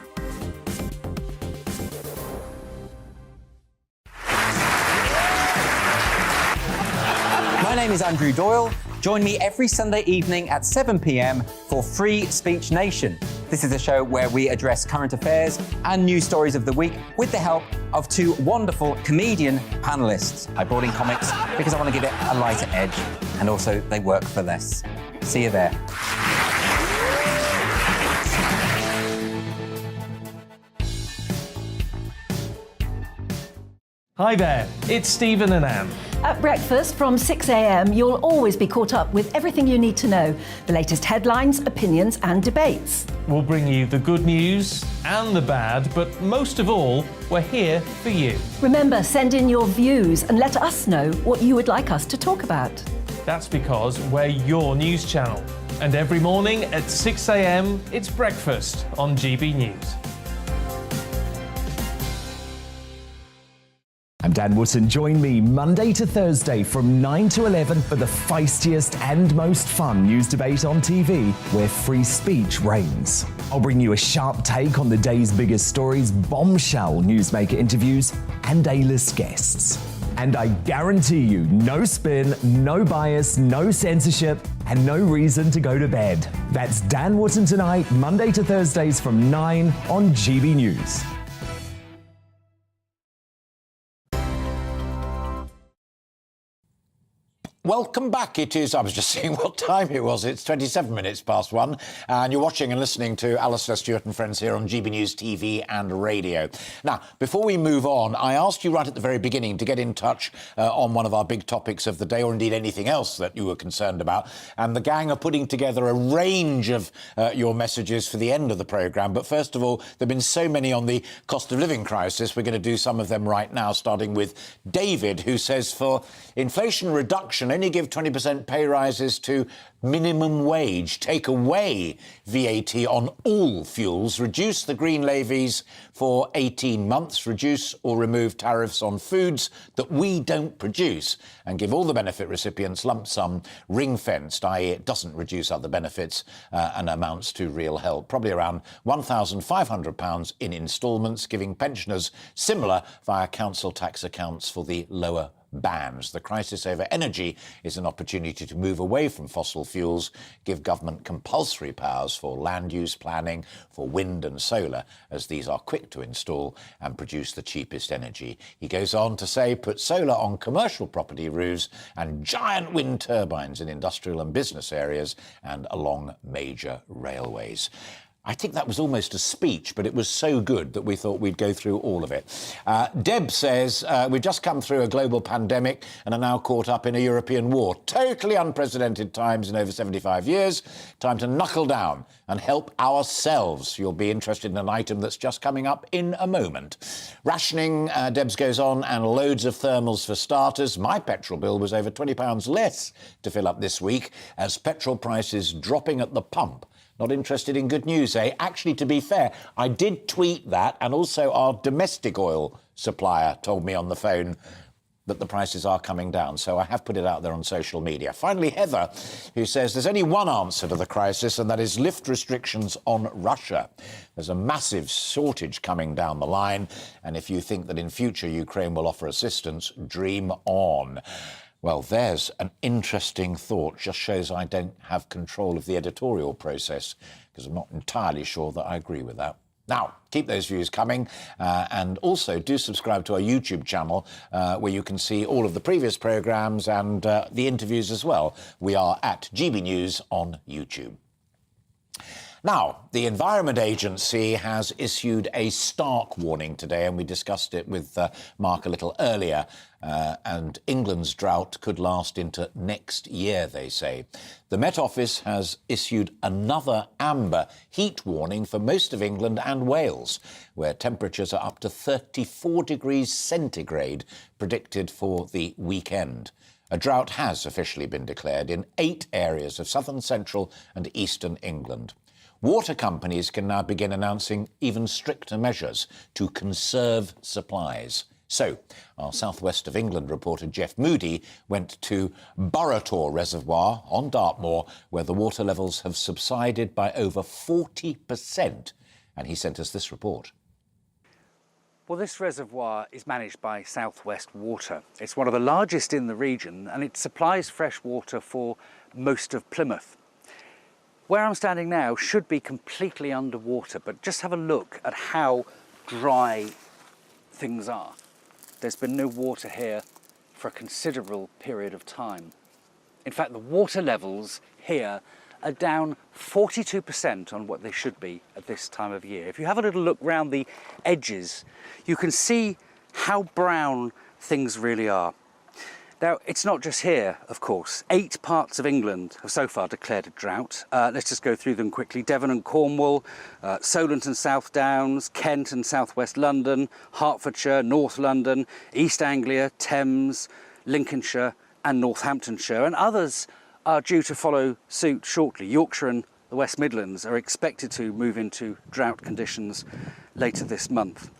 My name is Andrew Doyle. Join me every Sunday evening at 7 p.m. for Free Speech Nation. This is a show where we address current affairs and news stories of the week with the help of two wonderful comedian panellists. I brought in comics because I want to give it a lighter edge, and also they work for less. See you there. Hi there, it's Stephen and Anne. At breakfast from 6 a.m, you'll always be caught up with everything you need to know, the latest headlines, opinions and debates. We'll bring you the good news and the bad, but most of all, we're here for you. Remember, send in your views and let us know what you would like us to talk about. That's because we're your news channel. And every morning at 6 a.m, it's breakfast on GB News. I'm Dan Wootton. Join me Monday to Thursday from 9 to 11 for the feistiest and most fun news debate on TV, where free speech reigns. I'll bring you a sharp take on the day's biggest stories, bombshell newsmaker interviews, and A-list guests. And I guarantee you, no spin, no bias, no censorship, and no reason to go to bed. That's Dan Wootton Tonight, Monday to Thursdays from 9 on GB News. Welcome back. It is, I was just seeing what time it was. It's 27 minutes past 1. And you're watching and listening to Alastair Stewart and friends here on GB News TV and radio. Now, before we move on, I asked you right at the very beginning to get in touch on one of our big topics of the day, or indeed anything else that you were concerned about. And the gang are putting together a range of your messages for the end of the programme. But first of all, there have been so many on the cost of living crisis. We're going to do some of them right now, starting with David, who says for inflation reduction, only give 20% pay rises to minimum wage, take away VAT on all fuels, reduce the green levies for 18 months, reduce or remove tariffs on foods that we don't produce, and give all the benefit recipients lump sum ring-fenced, i.e. it doesn't reduce other benefits and amounts to real help. Probably around £1,500 in instalments, giving pensioners similar via council tax accounts for the lower bands. The crisis over energy is an opportunity to move away from fossil fuels, give government compulsory powers for land use planning for wind and solar, as these are quick to install and produce the cheapest energy. He goes on to say, put solar on commercial property roofs and giant wind turbines in industrial and business areas and along major railways. I think that was almost a speech, but it was so good that we thought we'd go through all of it. Deb says, we've just come through a global pandemic and are now caught up in a European war. Totally unprecedented times in over 75 years. Time to knuckle down and help ourselves. You'll be interested in an item that's just coming up in a moment. Rationing, Debs goes on, and loads of thermals for starters. My petrol bill was over £20 less to fill up this week as petrol prices dropping at the pump. Not interested in good news, eh? Actually, to be fair, I did tweet that, and also our domestic oil supplier told me on the phone that the prices are coming down, so I have put it out there on social media. Finally, Heather, who says there's only one answer to the crisis, and that is lift restrictions on Russia. There's a massive shortage coming down the line, and if you think that in future Ukraine will offer assistance, dream on. Well, there's an interesting thought. Just shows I don't have control of the editorial process, because I'm not entirely sure that I agree with that. Now, keep those views coming, and also do subscribe to our YouTube channel, where you can see all of the previous programmes and the interviews as well. We are at GB News on YouTube. Now, the Environment Agency has issued a stark warning today, and we discussed it with Mark a little earlier, and England's drought could last into next year, they say. The Met Office has issued another amber heat warning for most of England and Wales, where temperatures are up to 34 degrees centigrade predicted for the weekend. A drought has officially been declared in 8 areas of southern, central and eastern England. Water companies can now begin announcing even stricter measures to conserve supplies. So, our southwest of England reporter Jeff Moody went to Burrator Reservoir on Dartmoor, where the water levels have subsided by over 40%. And he sent us this report. Well, this reservoir is managed by South West Water. It's one of the largest in the region and it supplies fresh water for most of Plymouth. Where I'm standing now should be completely underwater, but just have a look at how dry things are. There's been no water here for a considerable period of time. In fact, the water levels here are down 42% on what they should be at this time of year. If you have a little look round the edges, you can see how brown things really are. Now, it's not just here, of course. 8 parts of England have so far declared a drought. Let's just go through them quickly. Devon and Cornwall, Solent and South Downs, Kent and South West London, Hertfordshire, North London, East Anglia, Thames, Lincolnshire and Northamptonshire, and others are due to follow suit shortly. Yorkshire and the West Midlands are expected to move into drought conditions later this month.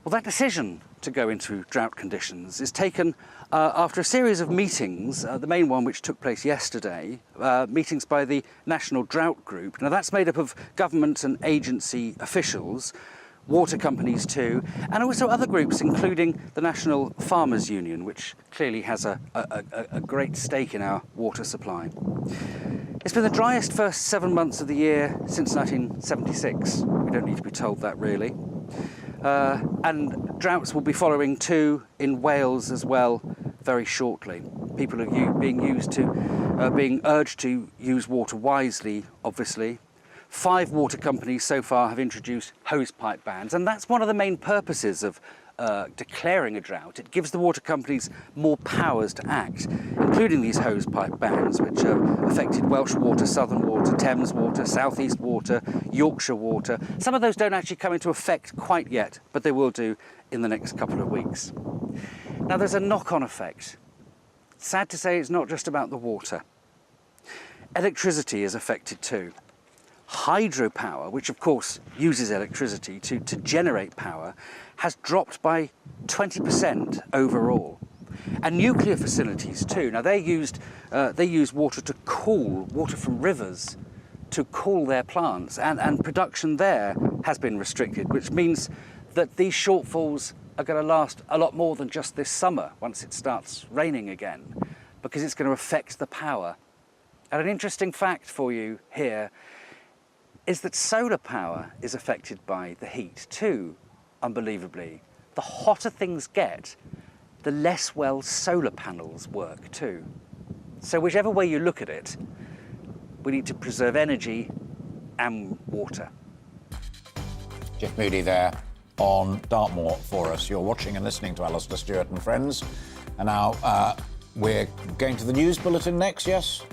Well, that decision to go into drought conditions is taken after a series of meetings, the main one which took place yesterday, meetings by the National Drought Group. Now that's made up of government and agency officials, water companies too, and also other groups including the National Farmers Union, which clearly has a great stake in our water supply. It's been the driest first 7 months of the year since 1976. We don't need to be told that really. And droughts will be following too in Wales as well very shortly. People are being urged to use water wisely, obviously. 5 water companies so far have introduced hosepipe bans, and that's one of the main purposes of declaring a drought. It gives the water companies more powers to act, including these hosepipe bans, which have affected Welsh Water, Southern Water, Thames Water, South East Water, Yorkshire Water. Some of those don't actually come into effect quite yet, but they will do in the next couple of weeks. Now, there's a knock-on effect. Sad to say, it's not just about the water. Electricity is affected too. Hydropower, which of course uses electricity to generate power, has dropped by 20% overall. And nuclear facilities too. Now they use water to cool, water from rivers to cool their plants, and production there has been restricted, which means that these shortfalls are going to last a lot more than just this summer once it starts raining again, because it's going to affect the power. And an interesting fact for you here is that solar power is affected by the heat too, unbelievably. The hotter things get, the less well solar panels work too. So whichever way you look at it, we need to preserve energy and water. Jeff Moody there on Dartmoor for us. You're watching and listening to Alastair Stewart and Friends. And now we're going to the news bulletin next, yes?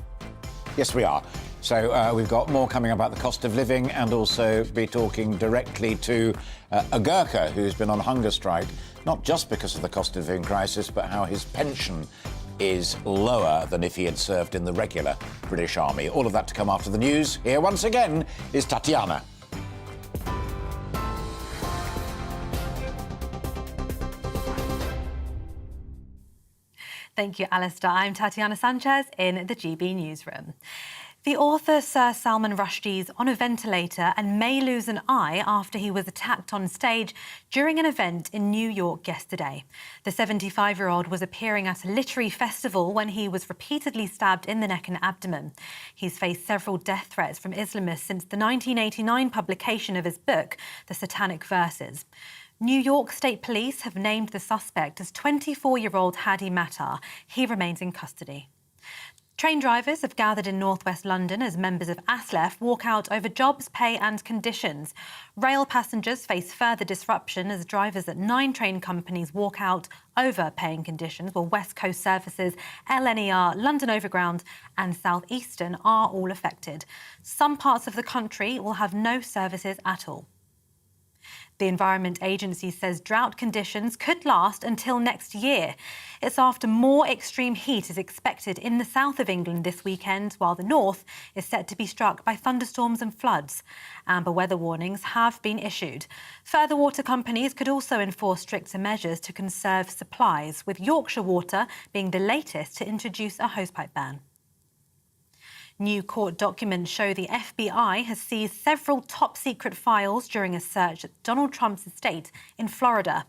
Yes, we are. So we've got more coming about the cost of living, and also be talking directly to a Gurkha who's been on hunger strike, not just because of the cost of living crisis, but how his pension is lower than if he had served in the regular British Army. All of that to come after the news. Here once again is Tatiana. Thank you, Alistair. I'm Tatiana Sanchez in the GB newsroom. The author Sir Salman Rushdie is on a ventilator and may lose an eye after he was attacked on stage during an event in New York yesterday. The 75-year-old was appearing at a literary festival when he was repeatedly stabbed in the neck and abdomen. He's faced several death threats from Islamists since the 1989 publication of his book, The Satanic Verses. New York State Police have named the suspect as 24-year-old Hadi Mattar. He remains in custody. Train drivers have gathered in northwest London as members of ASLEF walk out over jobs, pay and conditions. Rail passengers face further disruption as drivers at 9 train companies walk out over paying conditions, while West Coast Services, LNER, London Overground and South Eastern are all affected. Some parts of the country will have no services at all. The Environment Agency says drought conditions could last until next year. It's after more extreme heat is expected in the south of England this weekend, while the north is set to be struck by thunderstorms and floods. Amber weather warnings have been issued. Further water companies could also enforce stricter measures to conserve supplies, with Yorkshire Water being the latest to introduce a hosepipe ban. New court documents show the FBI has seized several top-secret files during a search at Donald Trump's estate in Florida.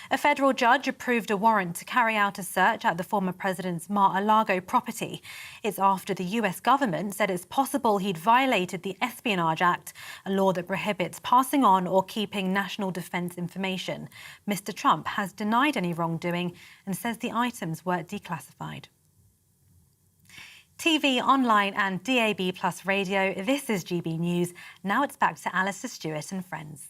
A federal judge approved a warrant to carry out a search at the former president's Mar-a-Lago property. It's after the US government said it's possible he'd violated the Espionage Act, a law that prohibits passing on or keeping national defense information. Mr. Trump has denied any wrongdoing and says the items were declassified. TV, online and DAB plus radio, this is GB News. Now it's back to Alastair Stewart and friends.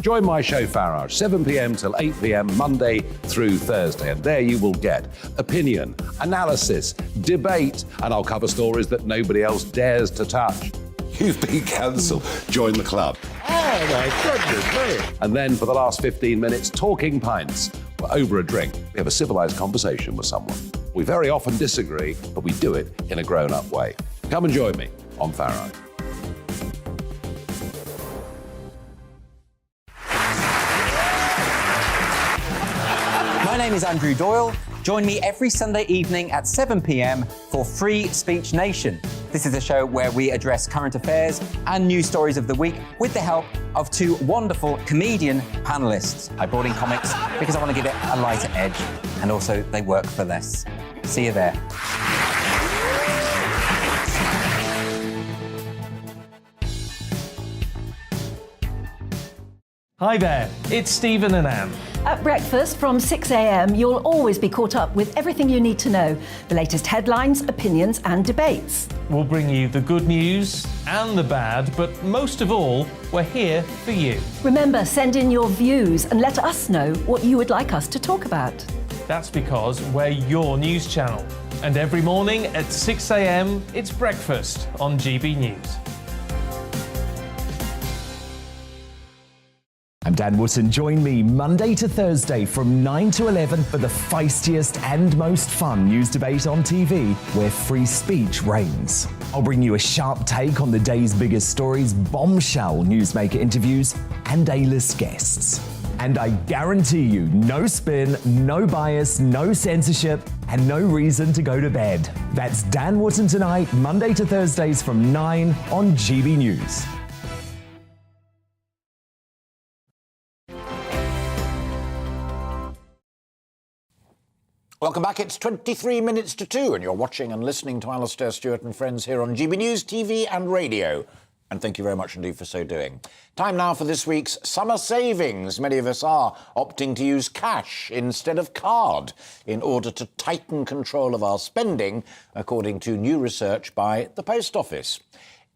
Join my show Farage, 7 p.m. till 8 p.m. Monday through Thursday. And there you will get opinion, analysis, debate, and I'll cover stories that nobody else dares to touch. You've been cancelled. Join the club. Oh, my goodness me. And then for the last 15 minutes, talking pints. We're over a drink. We have a civilised conversation with someone. We very often disagree, but we do it in a grown-up way. Come and join me on Farage. My name is Andrew Doyle. Join me every Sunday evening at 7 p.m. for Free Speech Nation. This is a show where we address current affairs and news stories of the week with the help of two wonderful comedian panellists. I brought in comics because I want to give it a lighter edge, and also they work for less. See you there. Hi there, it's Stephen and Anne. At breakfast from 6 a.m, you'll always be caught up with everything you need to know, the latest headlines, opinions and debates. We'll bring you the good news and the bad, but most of all, we're here for you. Remember, send in your views and let us know what you would like us to talk about. That's because we're your news channel. And every morning at 6 a.m, it's breakfast on GB News. I'm Dan Wootton. Join me Monday to Thursday from 9 to 11 for the feistiest and most fun news debate on TV, where free speech reigns. I'll bring you a sharp take on the day's biggest stories, bombshell newsmaker interviews, and A-list guests. And I guarantee you, no spin, no bias, no censorship, and no reason to go to bed. That's Dan Wootton tonight, Monday to Thursdays from 9 on GB News. Welcome back. It's 23 minutes to 2, and you're watching and listening to Alastair Stewart and friends here on GB News, TV and radio. And thank you very much indeed for so doing. Time now for this week's summer savings. Many of us are opting to use cash instead of card in order to tighten control of our spending, according to new research by the Post Office.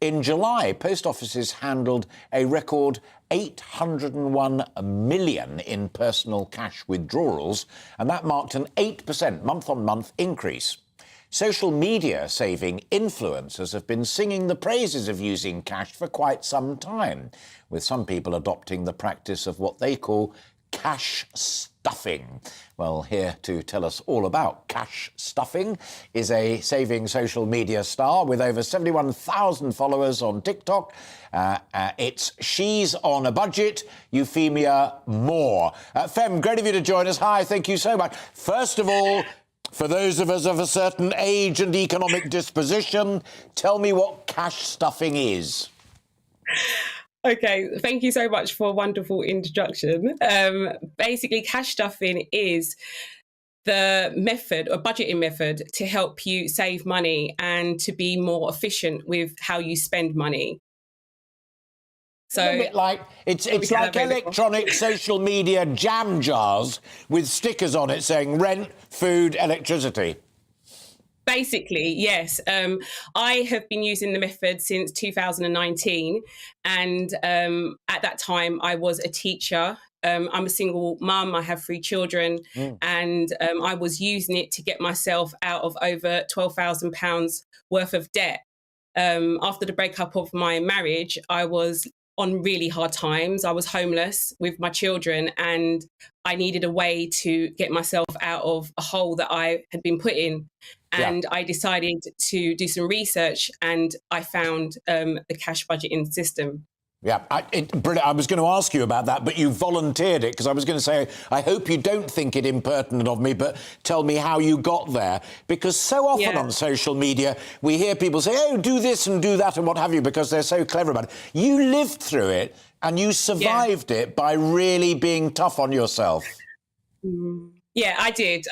In July, post offices handled a record 801 million in personal cash withdrawals, and that marked an 8% month-on-month increase. Social media saving influencers have been singing the praises of using cash for quite some time, with some people adopting the practice of what they call cash stuffing. Well, here to tell us all about cash stuffing is a saving social media star with over 71,000 followers on TikTok. It's She's on a Budget, Euphemia Moore. Fem, great of you to join us. Hi, thank you so much. First of all, for those of us of a certain age and economic disposition, tell me what cash stuffing is. Okay, thank you so much for a wonderful introduction. Basically, cash stuffing is the method or budgeting method to help you save money and to be more efficient with how you spend money. So a bit like it's like electronic social media jam jars with stickers on it saying rent, food, electricity. Basically, yes. I have been using the method since 2019. And at that time, I was a teacher. I'm a single mum. I have 3 children. And I was using it to get myself out of over £12,000 worth of debt. After the breakup of my marriage, I was on really hard times. I was homeless with my children, and I needed a way to get myself out of a hole that I had been put in. And I decided to do some research, and I found the cash budgeting system. Yeah, brilliant. I was going to ask you about that, but you volunteered it, because I was going to say, I hope you don't think it impertinent of me, but tell me how you got there. Because so often on social media, we hear people say, oh, do this and do that and what have you, because they're so clever about it. You lived through it and you survived it by really being tough on yourself. Yeah, I did.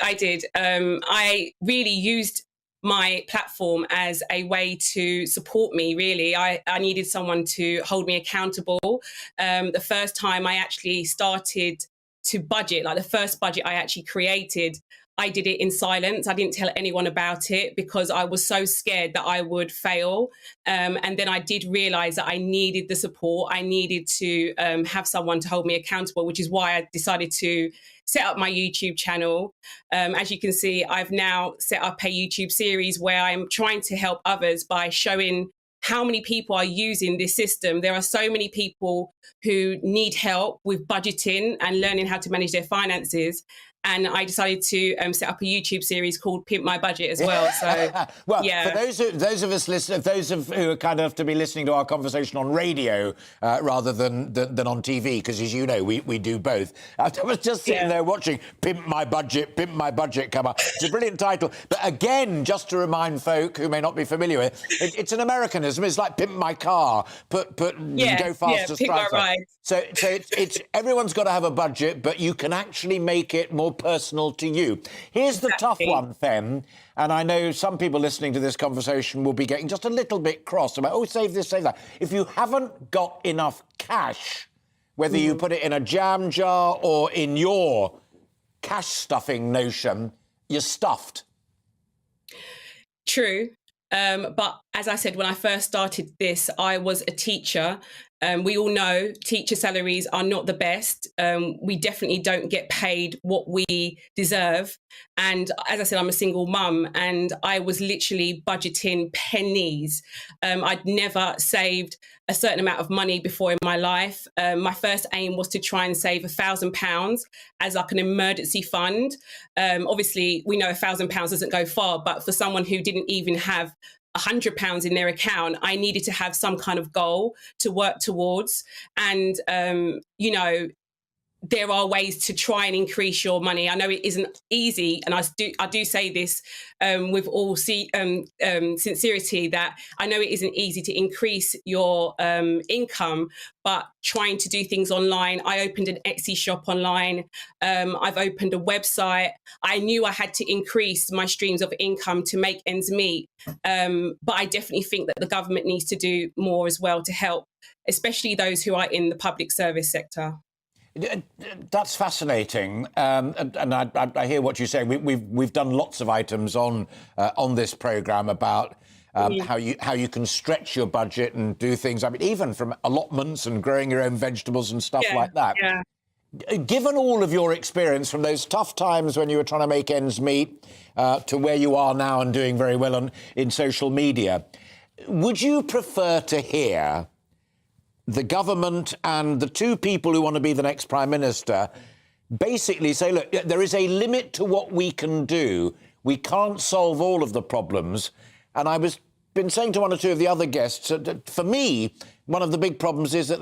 I really used my platform as a way to support me, really. I needed someone to hold me accountable. The first time I actually started to budget, like the first budget I actually created, I did it in silence. I didn't tell anyone about it because I was so scared that I would fail. And then I did realize that I needed the support. I needed to have someone to hold me accountable, which is why I decided to set up my YouTube channel. As you can see, I've now set up a YouTube series where I'm trying to help others by showing how many people are using this system. There are so many people who need help with budgeting and learning how to manage their finances. And I decided to set up a YouTube series called Pimp My Budget as well. So, well, yeah. For those of us listening, who are kind of to be listening to our conversation on radio rather than on TV, because as you know, we do both. I was just sitting there watching Pimp My Budget come up. It's a brilliant title. But again, just to remind folk who may not be familiar with it, it's an Americanism. It's like Pimp My Car, go faster, Pimp My Ride. So it's everyone's got to have a budget, but you can actually make it more personal to you. Here's the tough one, Fem, and I know some people listening to this conversation will be getting just a little bit cross about, oh, save this, save that. If you haven't got enough cash, whether you put it in a jam jar or in your cash stuffing notion, you're stuffed. True. But as I said, when I first started this, I was a teacher. We all know teacher salaries are not the best. We definitely don't get paid what we deserve. And as I said, I'm a single mum and I was literally budgeting pennies. I'd never saved a certain amount of money before in my life. My first aim was to try and save £1,000 as like an emergency fund. Obviously, we know £1,000 doesn't go far, but for someone who didn't even have £100 in their account, I needed to have some kind of goal to work towards. And, there are ways to try and increase your money. I know it isn't easy, and I do say this with all sincerity, that I know it isn't easy to increase your income, but trying to do things online. I opened an Etsy shop online. I've opened a website. I knew I had to increase my streams of income to make ends meet. But I definitely think that the government needs to do more as well to help, especially those who are in the public service sector. That's fascinating, and I hear what you say. We've done lots of items on this programme about how you can stretch your budget and do things. I mean, even from allotments and growing your own vegetables and stuff like that. Yeah. Given all of your experience from those tough times when you were trying to make ends meet to where you are now and doing very well in social media, would you prefer to hear the government and the two people who want to be the next Prime Minister basically say, look, there is a limit to what we can do. We can't solve all of the problems. And been saying to one or two of the other guests, for me, one of the big problems is that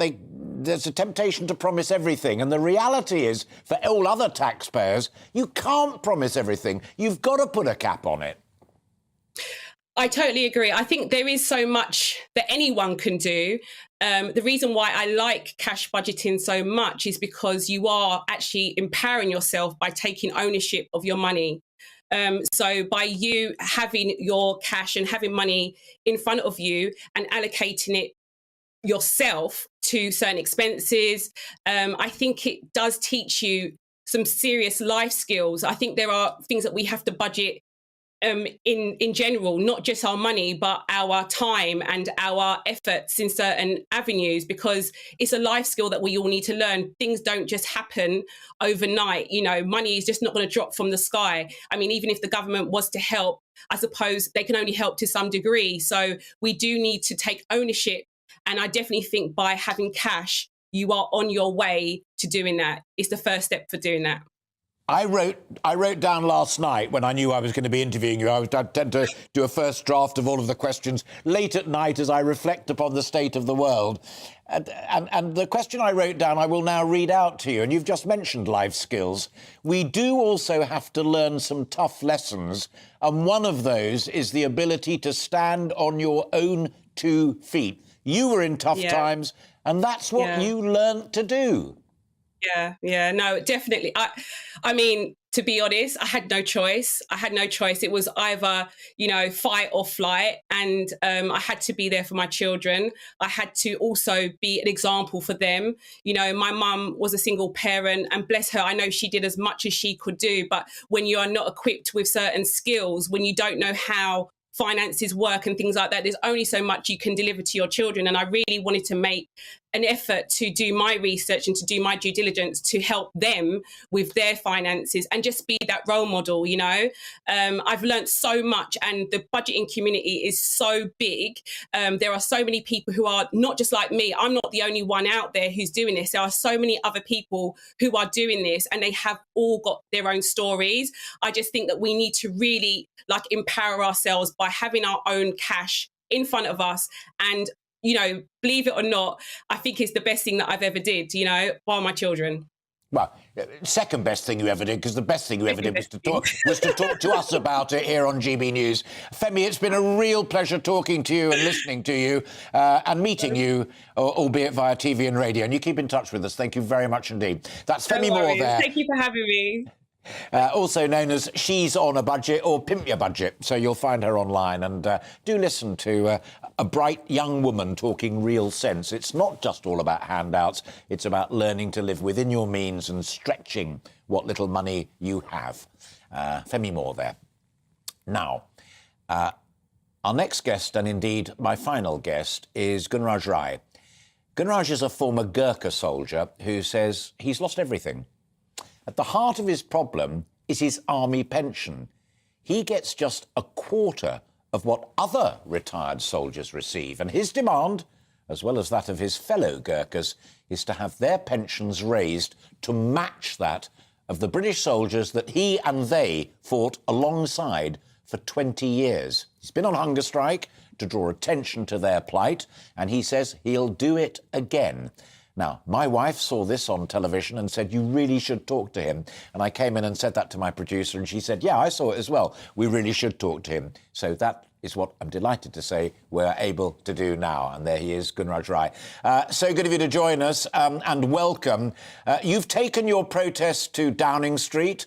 there's a temptation to promise everything. And the reality is, for all other taxpayers, you can't promise everything. You've got to put a cap on it. I totally agree. I think there is so much that anyone can do. The reason why I like cash budgeting so much is because you are actually empowering yourself by taking ownership of your money. So by you having your cash and having money in front of you and allocating it yourself to certain expenses, I think it does teach you some serious life skills. I think there are things that we have to budget in general, not just our money, but our time and our efforts in certain avenues, because it's a life skill that we all need to learn. Things don't just happen overnight. You know, money is just not going to drop from the sky. I mean, even if the government was to help, I suppose they can only help to some degree. So we do need to take ownership. And I definitely think by having cash, you are on your way to doing that. It's the first step for doing that. I wrote down last night when I knew I was going to be interviewing you. I tend to do a first draft of all of the questions late at night as I reflect upon the state of the world. And the question I wrote down, I will now read out to you. And you've just mentioned life skills. We do also have to learn some tough lessons. And one of those is the ability to stand on your own 2 feet. You were in tough times, and that's what you learnt to do. Yeah, no, definitely. I mean, to be honest, I had no choice. It was either, fight or flight. And I had to be there for my children. I had to also be an example for them. My mum was a single parent, and bless her, I know she did as much as she could do. But when you are not equipped with certain skills, when you don't know how finances work and things like that, there's only so much you can deliver to your children. And I really wanted to make an effort to do my research and to do my due diligence to help them with their finances and just be that role model. I've learned so much, and the budgeting community is so big. There are so many people who are not just like me. I'm not the only one out there who's doing this. There are so many other people who are doing this, and they have all got their own stories. I just think that we need to really empower ourselves by having our own cash in front of us. And believe it or not, I think it's the best thing that I've ever did, while my children. Well, second best thing you ever did, because the best thing you ever did was to talk to us about it here on GB News. Femi, it's been a real pleasure talking to you and listening to you and meeting you, albeit via TV and radio. And you keep in touch with us. Thank you very much indeed. That's Femi Moore there. Thank you for having me. Also known as She's on a Budget or Pimp Your Budget. So you'll find her online, and do listen to a bright young woman talking real sense. It's not just all about handouts. It's about learning to live within your means and stretching what little money you have. Femi Moore there. Now, our next guest, and indeed my final guest, is Gunraj Rai. Gunraj is a former Gurkha soldier who says he's lost everything. At the heart of his problem is his army pension. He gets just a quarter of what other retired soldiers receive, and his demand, as well as that of his fellow Gurkhas, is to have their pensions raised to match that of the British soldiers that he and they fought alongside for 20 years. He's been on hunger strike to draw attention to their plight, and he says he'll do it again. Now, my wife saw this on television and said, you really should talk to him. And I came in and said that to my producer, and she said, yeah, I saw it as well. We really should talk to him. So that is what I'm delighted to say we're able to do now. And there he is, Gunraj Rai. So good of you to join us, and welcome. You've taken your protest to Downing Street.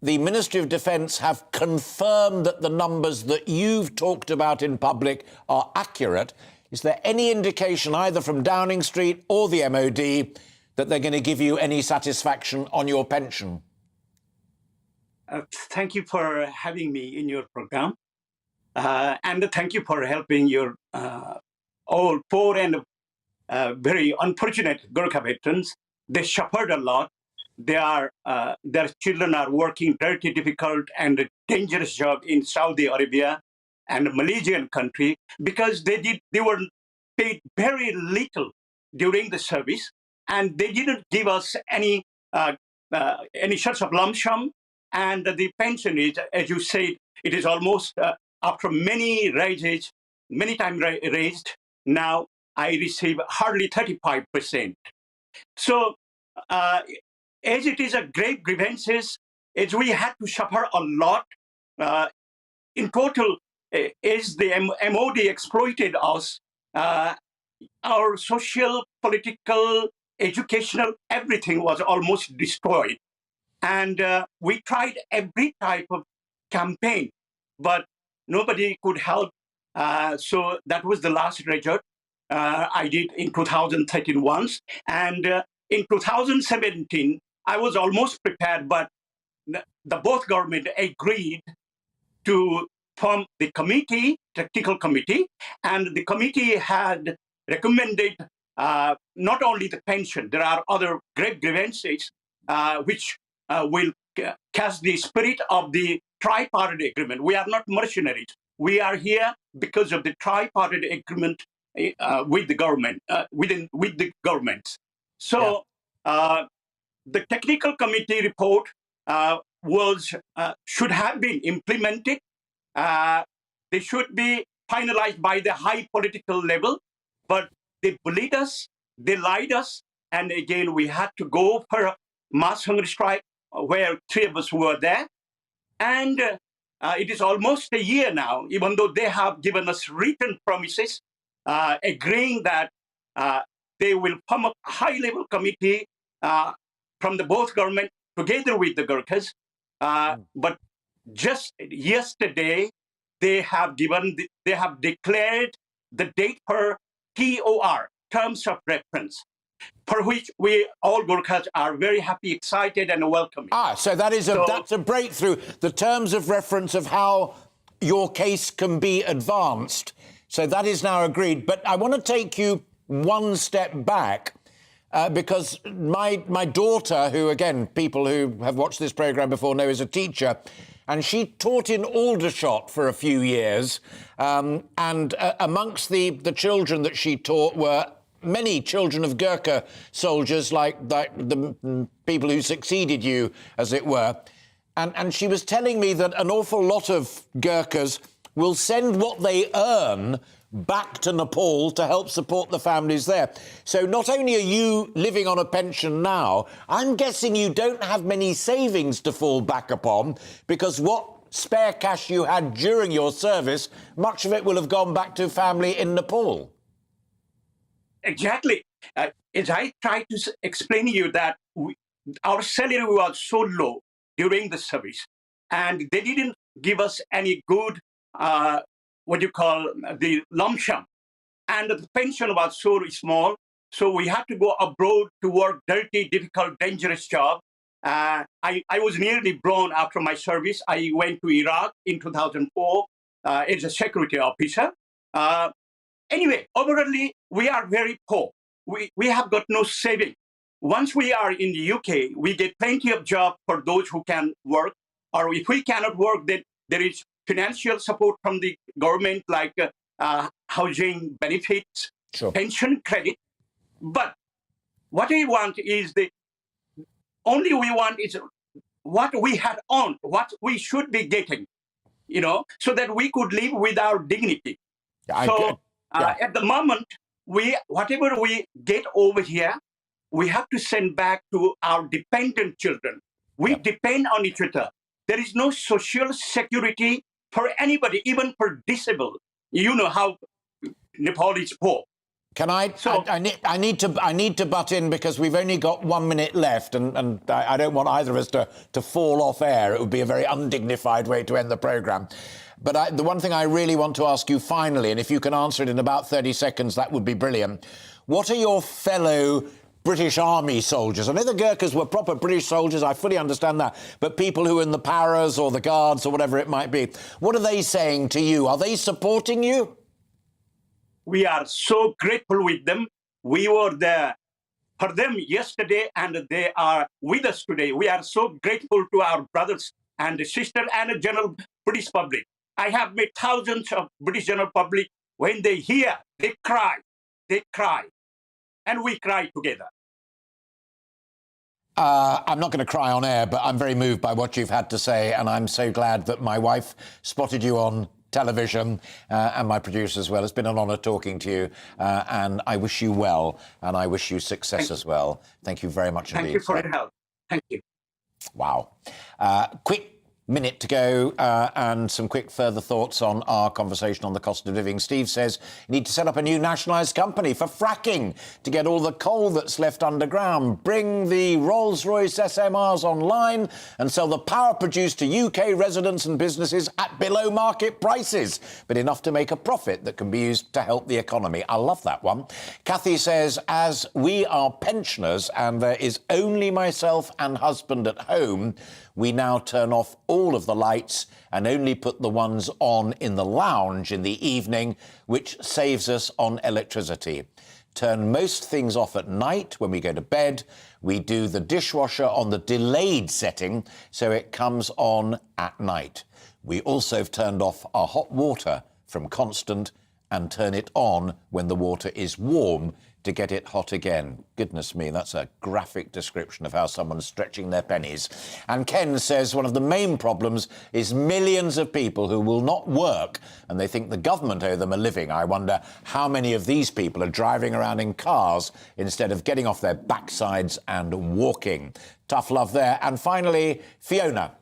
The Ministry of Defence have confirmed that the numbers that you've talked about in public are accurate. Is there any indication either from Downing Street or the MOD that they're going to give you any satisfaction on your pension? Thank you for having me in your program. And thank you for helping your all poor and very unfortunate Gurkha veterans. They suffered a lot. Their children are working very difficult and dangerous job in Saudi Arabia and Malaysian country, because they were paid very little during the service, and they didn't give us any sorts of lump sum. And the pension is, as you said, it is almost after many raises, many times raised. Now I receive hardly 35%. So as it is a great grievances, as we had to suffer a lot in total. Is the MOD exploited us, our social, political, educational, everything was almost destroyed. And we tried every type of campaign, but nobody could help. So that was the last resort I did in 2013 once. And in 2017, I was almost prepared, but the both government agreed to form the committee, technical committee, and the committee had recommended not only the pension, there are other great grievances which will catch the spirit of the tripartite agreement. We are not mercenaries. We are here because of the tripartite agreement with the government, with the governments. So the technical committee report should have been implemented. They should be finalized by the high political level, but they bullied us, they lied us, and again we had to go for a mass hunger strike where 3 of us were there. And it is almost a year now, even though they have given us written promises agreeing that they will form a high-level committee from the both government together with the Gurkhas. But just yesterday, they have declared the date for TOR, Terms of Reference, for which we all Gurkhas are very happy, excited, and welcoming. So that's a breakthrough. The terms of reference of how your case can be advanced. So that is now agreed. But I want to take you one step back because my daughter, who, again, people who have watched this programme before know is a teacher, and she taught in Aldershot for a few years. And amongst the children that she taught were many children of Gurkha soldiers, like the people who succeeded you, as it were. And she was telling me that an awful lot of Gurkhas will send what they earn back to Nepal to help support the families there. So not only are you living on a pension now, I'm guessing you don't have many savings to fall back upon, because what spare cash you had during your service, much of it will have gone back to family in Nepal. Exactly. As I tried to explain to you that our salary was so low during the service, and they didn't give us any good, the lump sum. And the pension was so small, so we had to go abroad to work dirty, difficult, dangerous job. I was nearly blown after my service. I went to Iraq in 2004 as a security officer. Anyway, overall, we are very poor. We have got no saving. Once we are in the UK, we get plenty of jobs for those who can work. Or if we cannot work, then there is financial support from the government, like housing benefits, pension credit. But what we want is what we had earned, what we should be getting, so that we could live with our dignity. At the moment, whatever we get over here, we have to send back to our dependent children. We depend on each other. There is no social security for anybody, even for disabled. You know how Nepal is poor. Can I need to butt in, because we've only got 1 minute left, and I don't want either of us to fall off air. It would be a very undignified way to end the programme. But the one thing I really want to ask you finally, and if you can answer it in about 30 seconds, that would be brilliant. What are your fellow British Army soldiers? I know the Gurkhas were proper British soldiers, I fully understand that, but people who are in the paras or the guards or whatever it might be, what are they saying to you? Are they supporting you? We are so grateful with them. We were there for them yesterday, and they are with us today. We are so grateful to our brothers and sisters and the general British public. I have met thousands of British general public. When they hear, they cry. They cry. And we cry together. I'm not going to cry on air, but I'm very moved by what you've had to say, and I'm so glad that my wife spotted you on television, and my producer as well. It's been an honour talking to you, and I wish you well, and I wish you success as well. Thank you very much indeed. Thank you for your help. Thank you. Wow. Quick minute to go, and some quick further thoughts on our conversation on the cost of living. Steve says you need to set up a new nationalised company for fracking to get all the coal that's left underground, bring the Rolls-Royce SMRs online and sell the power produced to UK residents and businesses at below market prices, but enough to make a profit that can be used to help the economy. I love that one. Kathy says, as we are pensioners and there is only myself and husband at home, we now turn off all of the lights and only put the ones on in the lounge in the evening, which saves us on electricity. Turn most things off at night when we go to bed. We do the dishwasher on the delayed setting, so it comes on at night. We also have turned off our hot water from constant and turn it on when the water is warm to get it hot again. Goodness me, that's a graphic description of how someone's stretching their pennies. And Ken says one of the main problems is millions of people who will not work and they think the government owe them a living. I wonder how many of these people are driving around in cars instead of getting off their backsides and walking. Tough love there. And finally, Fiona.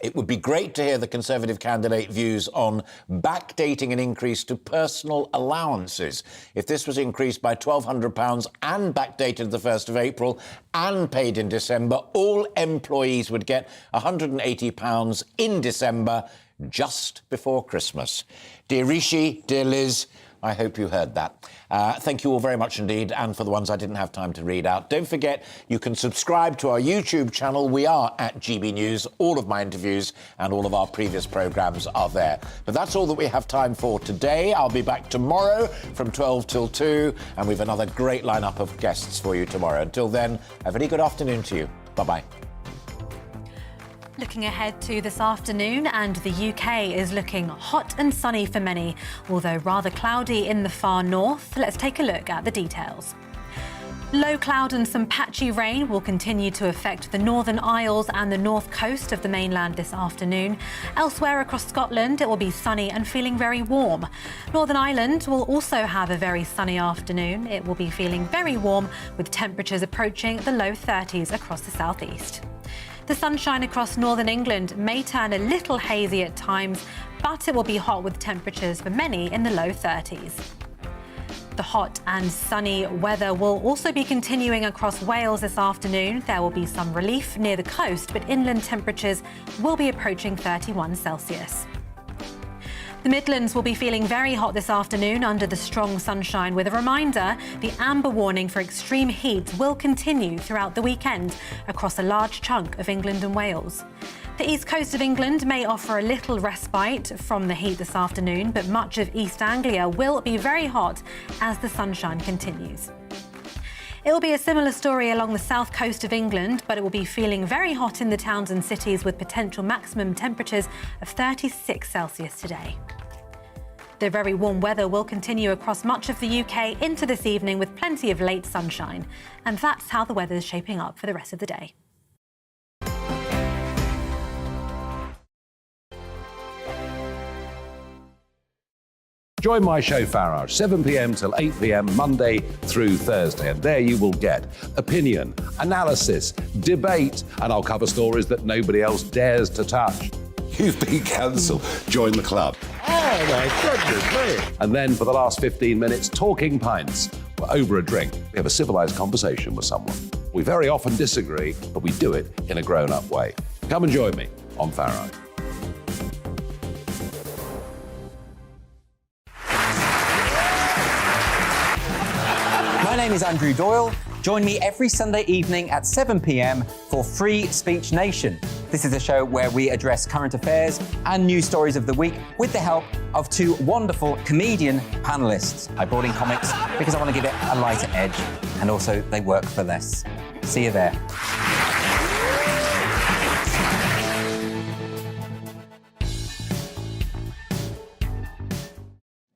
It would be great to hear the Conservative candidate views on backdating an increase to personal allowances. If this was increased by £1,200 and backdated the 1st of April and paid in December, all employees would get £180 in December, just before Christmas. Dear Rishi, dear Liz, I hope you heard that. Thank you all very much indeed, and for the ones I didn't have time to read out, don't forget you can subscribe to our YouTube channel. We are at GB News. All of my interviews and all of our previous programmes are there. But that's all that we have time for today. I'll be back tomorrow from 12 till 2, and we've another great lineup of guests for you tomorrow. Until then, a very good afternoon to you. Bye-bye. Looking ahead to this afternoon, and the UK is looking hot and sunny for many, although rather cloudy in the far north. Let's take a look at the details. Low cloud and some patchy rain will continue to affect the Northern Isles and the north coast of the mainland this afternoon. Elsewhere across Scotland, it will be sunny and feeling very warm. Northern Ireland will also have a very sunny afternoon. It will be feeling very warm, with temperatures approaching the low 30s across the southeast. The sunshine across northern England may turn a little hazy at times, but it will be hot with temperatures for many in the low 30s. The hot and sunny weather will also be continuing across Wales this afternoon. There will be some relief near the coast, but inland temperatures will be approaching 31 Celsius. The Midlands will be feeling very hot this afternoon under the strong sunshine, with a reminder the amber warning for extreme heat will continue throughout the weekend across a large chunk of England and Wales. The east coast of England may offer a little respite from the heat this afternoon, but much of East Anglia will be very hot as the sunshine continues. It will be a similar story along the south coast of England, but it will be feeling very hot in the towns and cities with potential maximum temperatures of 36 Celsius today. The very warm weather will continue across much of the UK into this evening with plenty of late sunshine. And that's how the weather is shaping up for the rest of the day. Join my show Farage, 7 p.m. till 8 p.m. Monday through Thursday. And there you will get opinion, analysis, debate, and I'll cover stories that nobody else dares to touch. You've been cancelled. Join the club. Oh, my goodness me. And then for the last 15 minutes, talking pints. We're over a drink. We have a civilised conversation with someone. We very often disagree, but we do it in a grown-up way. Come and join me on Farage. My name is Andrew Doyle. Join me every Sunday evening at 7 p.m. for Free Speech Nation. This is a show where we address current affairs and news stories of the week with the help of two wonderful comedian panellists. I brought in comics because I want to give it a lighter edge, and also they work for less. See you there.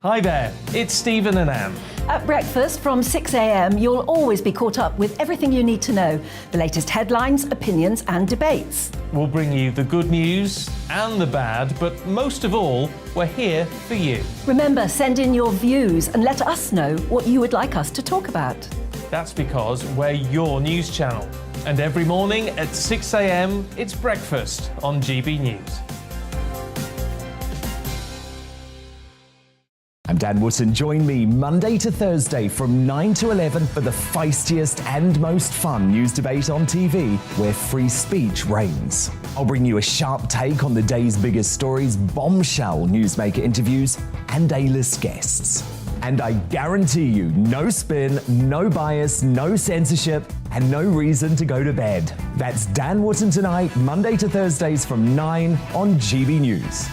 Hi there, it's Stephen and Anne. At breakfast from 6 a.m, you'll always be caught up with everything you need to know, the latest headlines, opinions and debates. We'll bring you the good news and the bad, but most of all, we're here for you. Remember, send in your views and let us know what you would like us to talk about. That's because we're your news channel. And every morning at 6 a.m, it's breakfast on GB News. I'm Dan Wootton. Join me Monday to Thursday from 9 to 11 for the feistiest and most fun news debate on TV, where free speech reigns. I'll bring you a sharp take on the day's biggest stories, bombshell newsmaker interviews, and A-list guests. And I guarantee you, no spin, no bias, no censorship, and no reason to go to bed. That's Dan Wootton Tonight, Monday to Thursdays from 9 on GB News.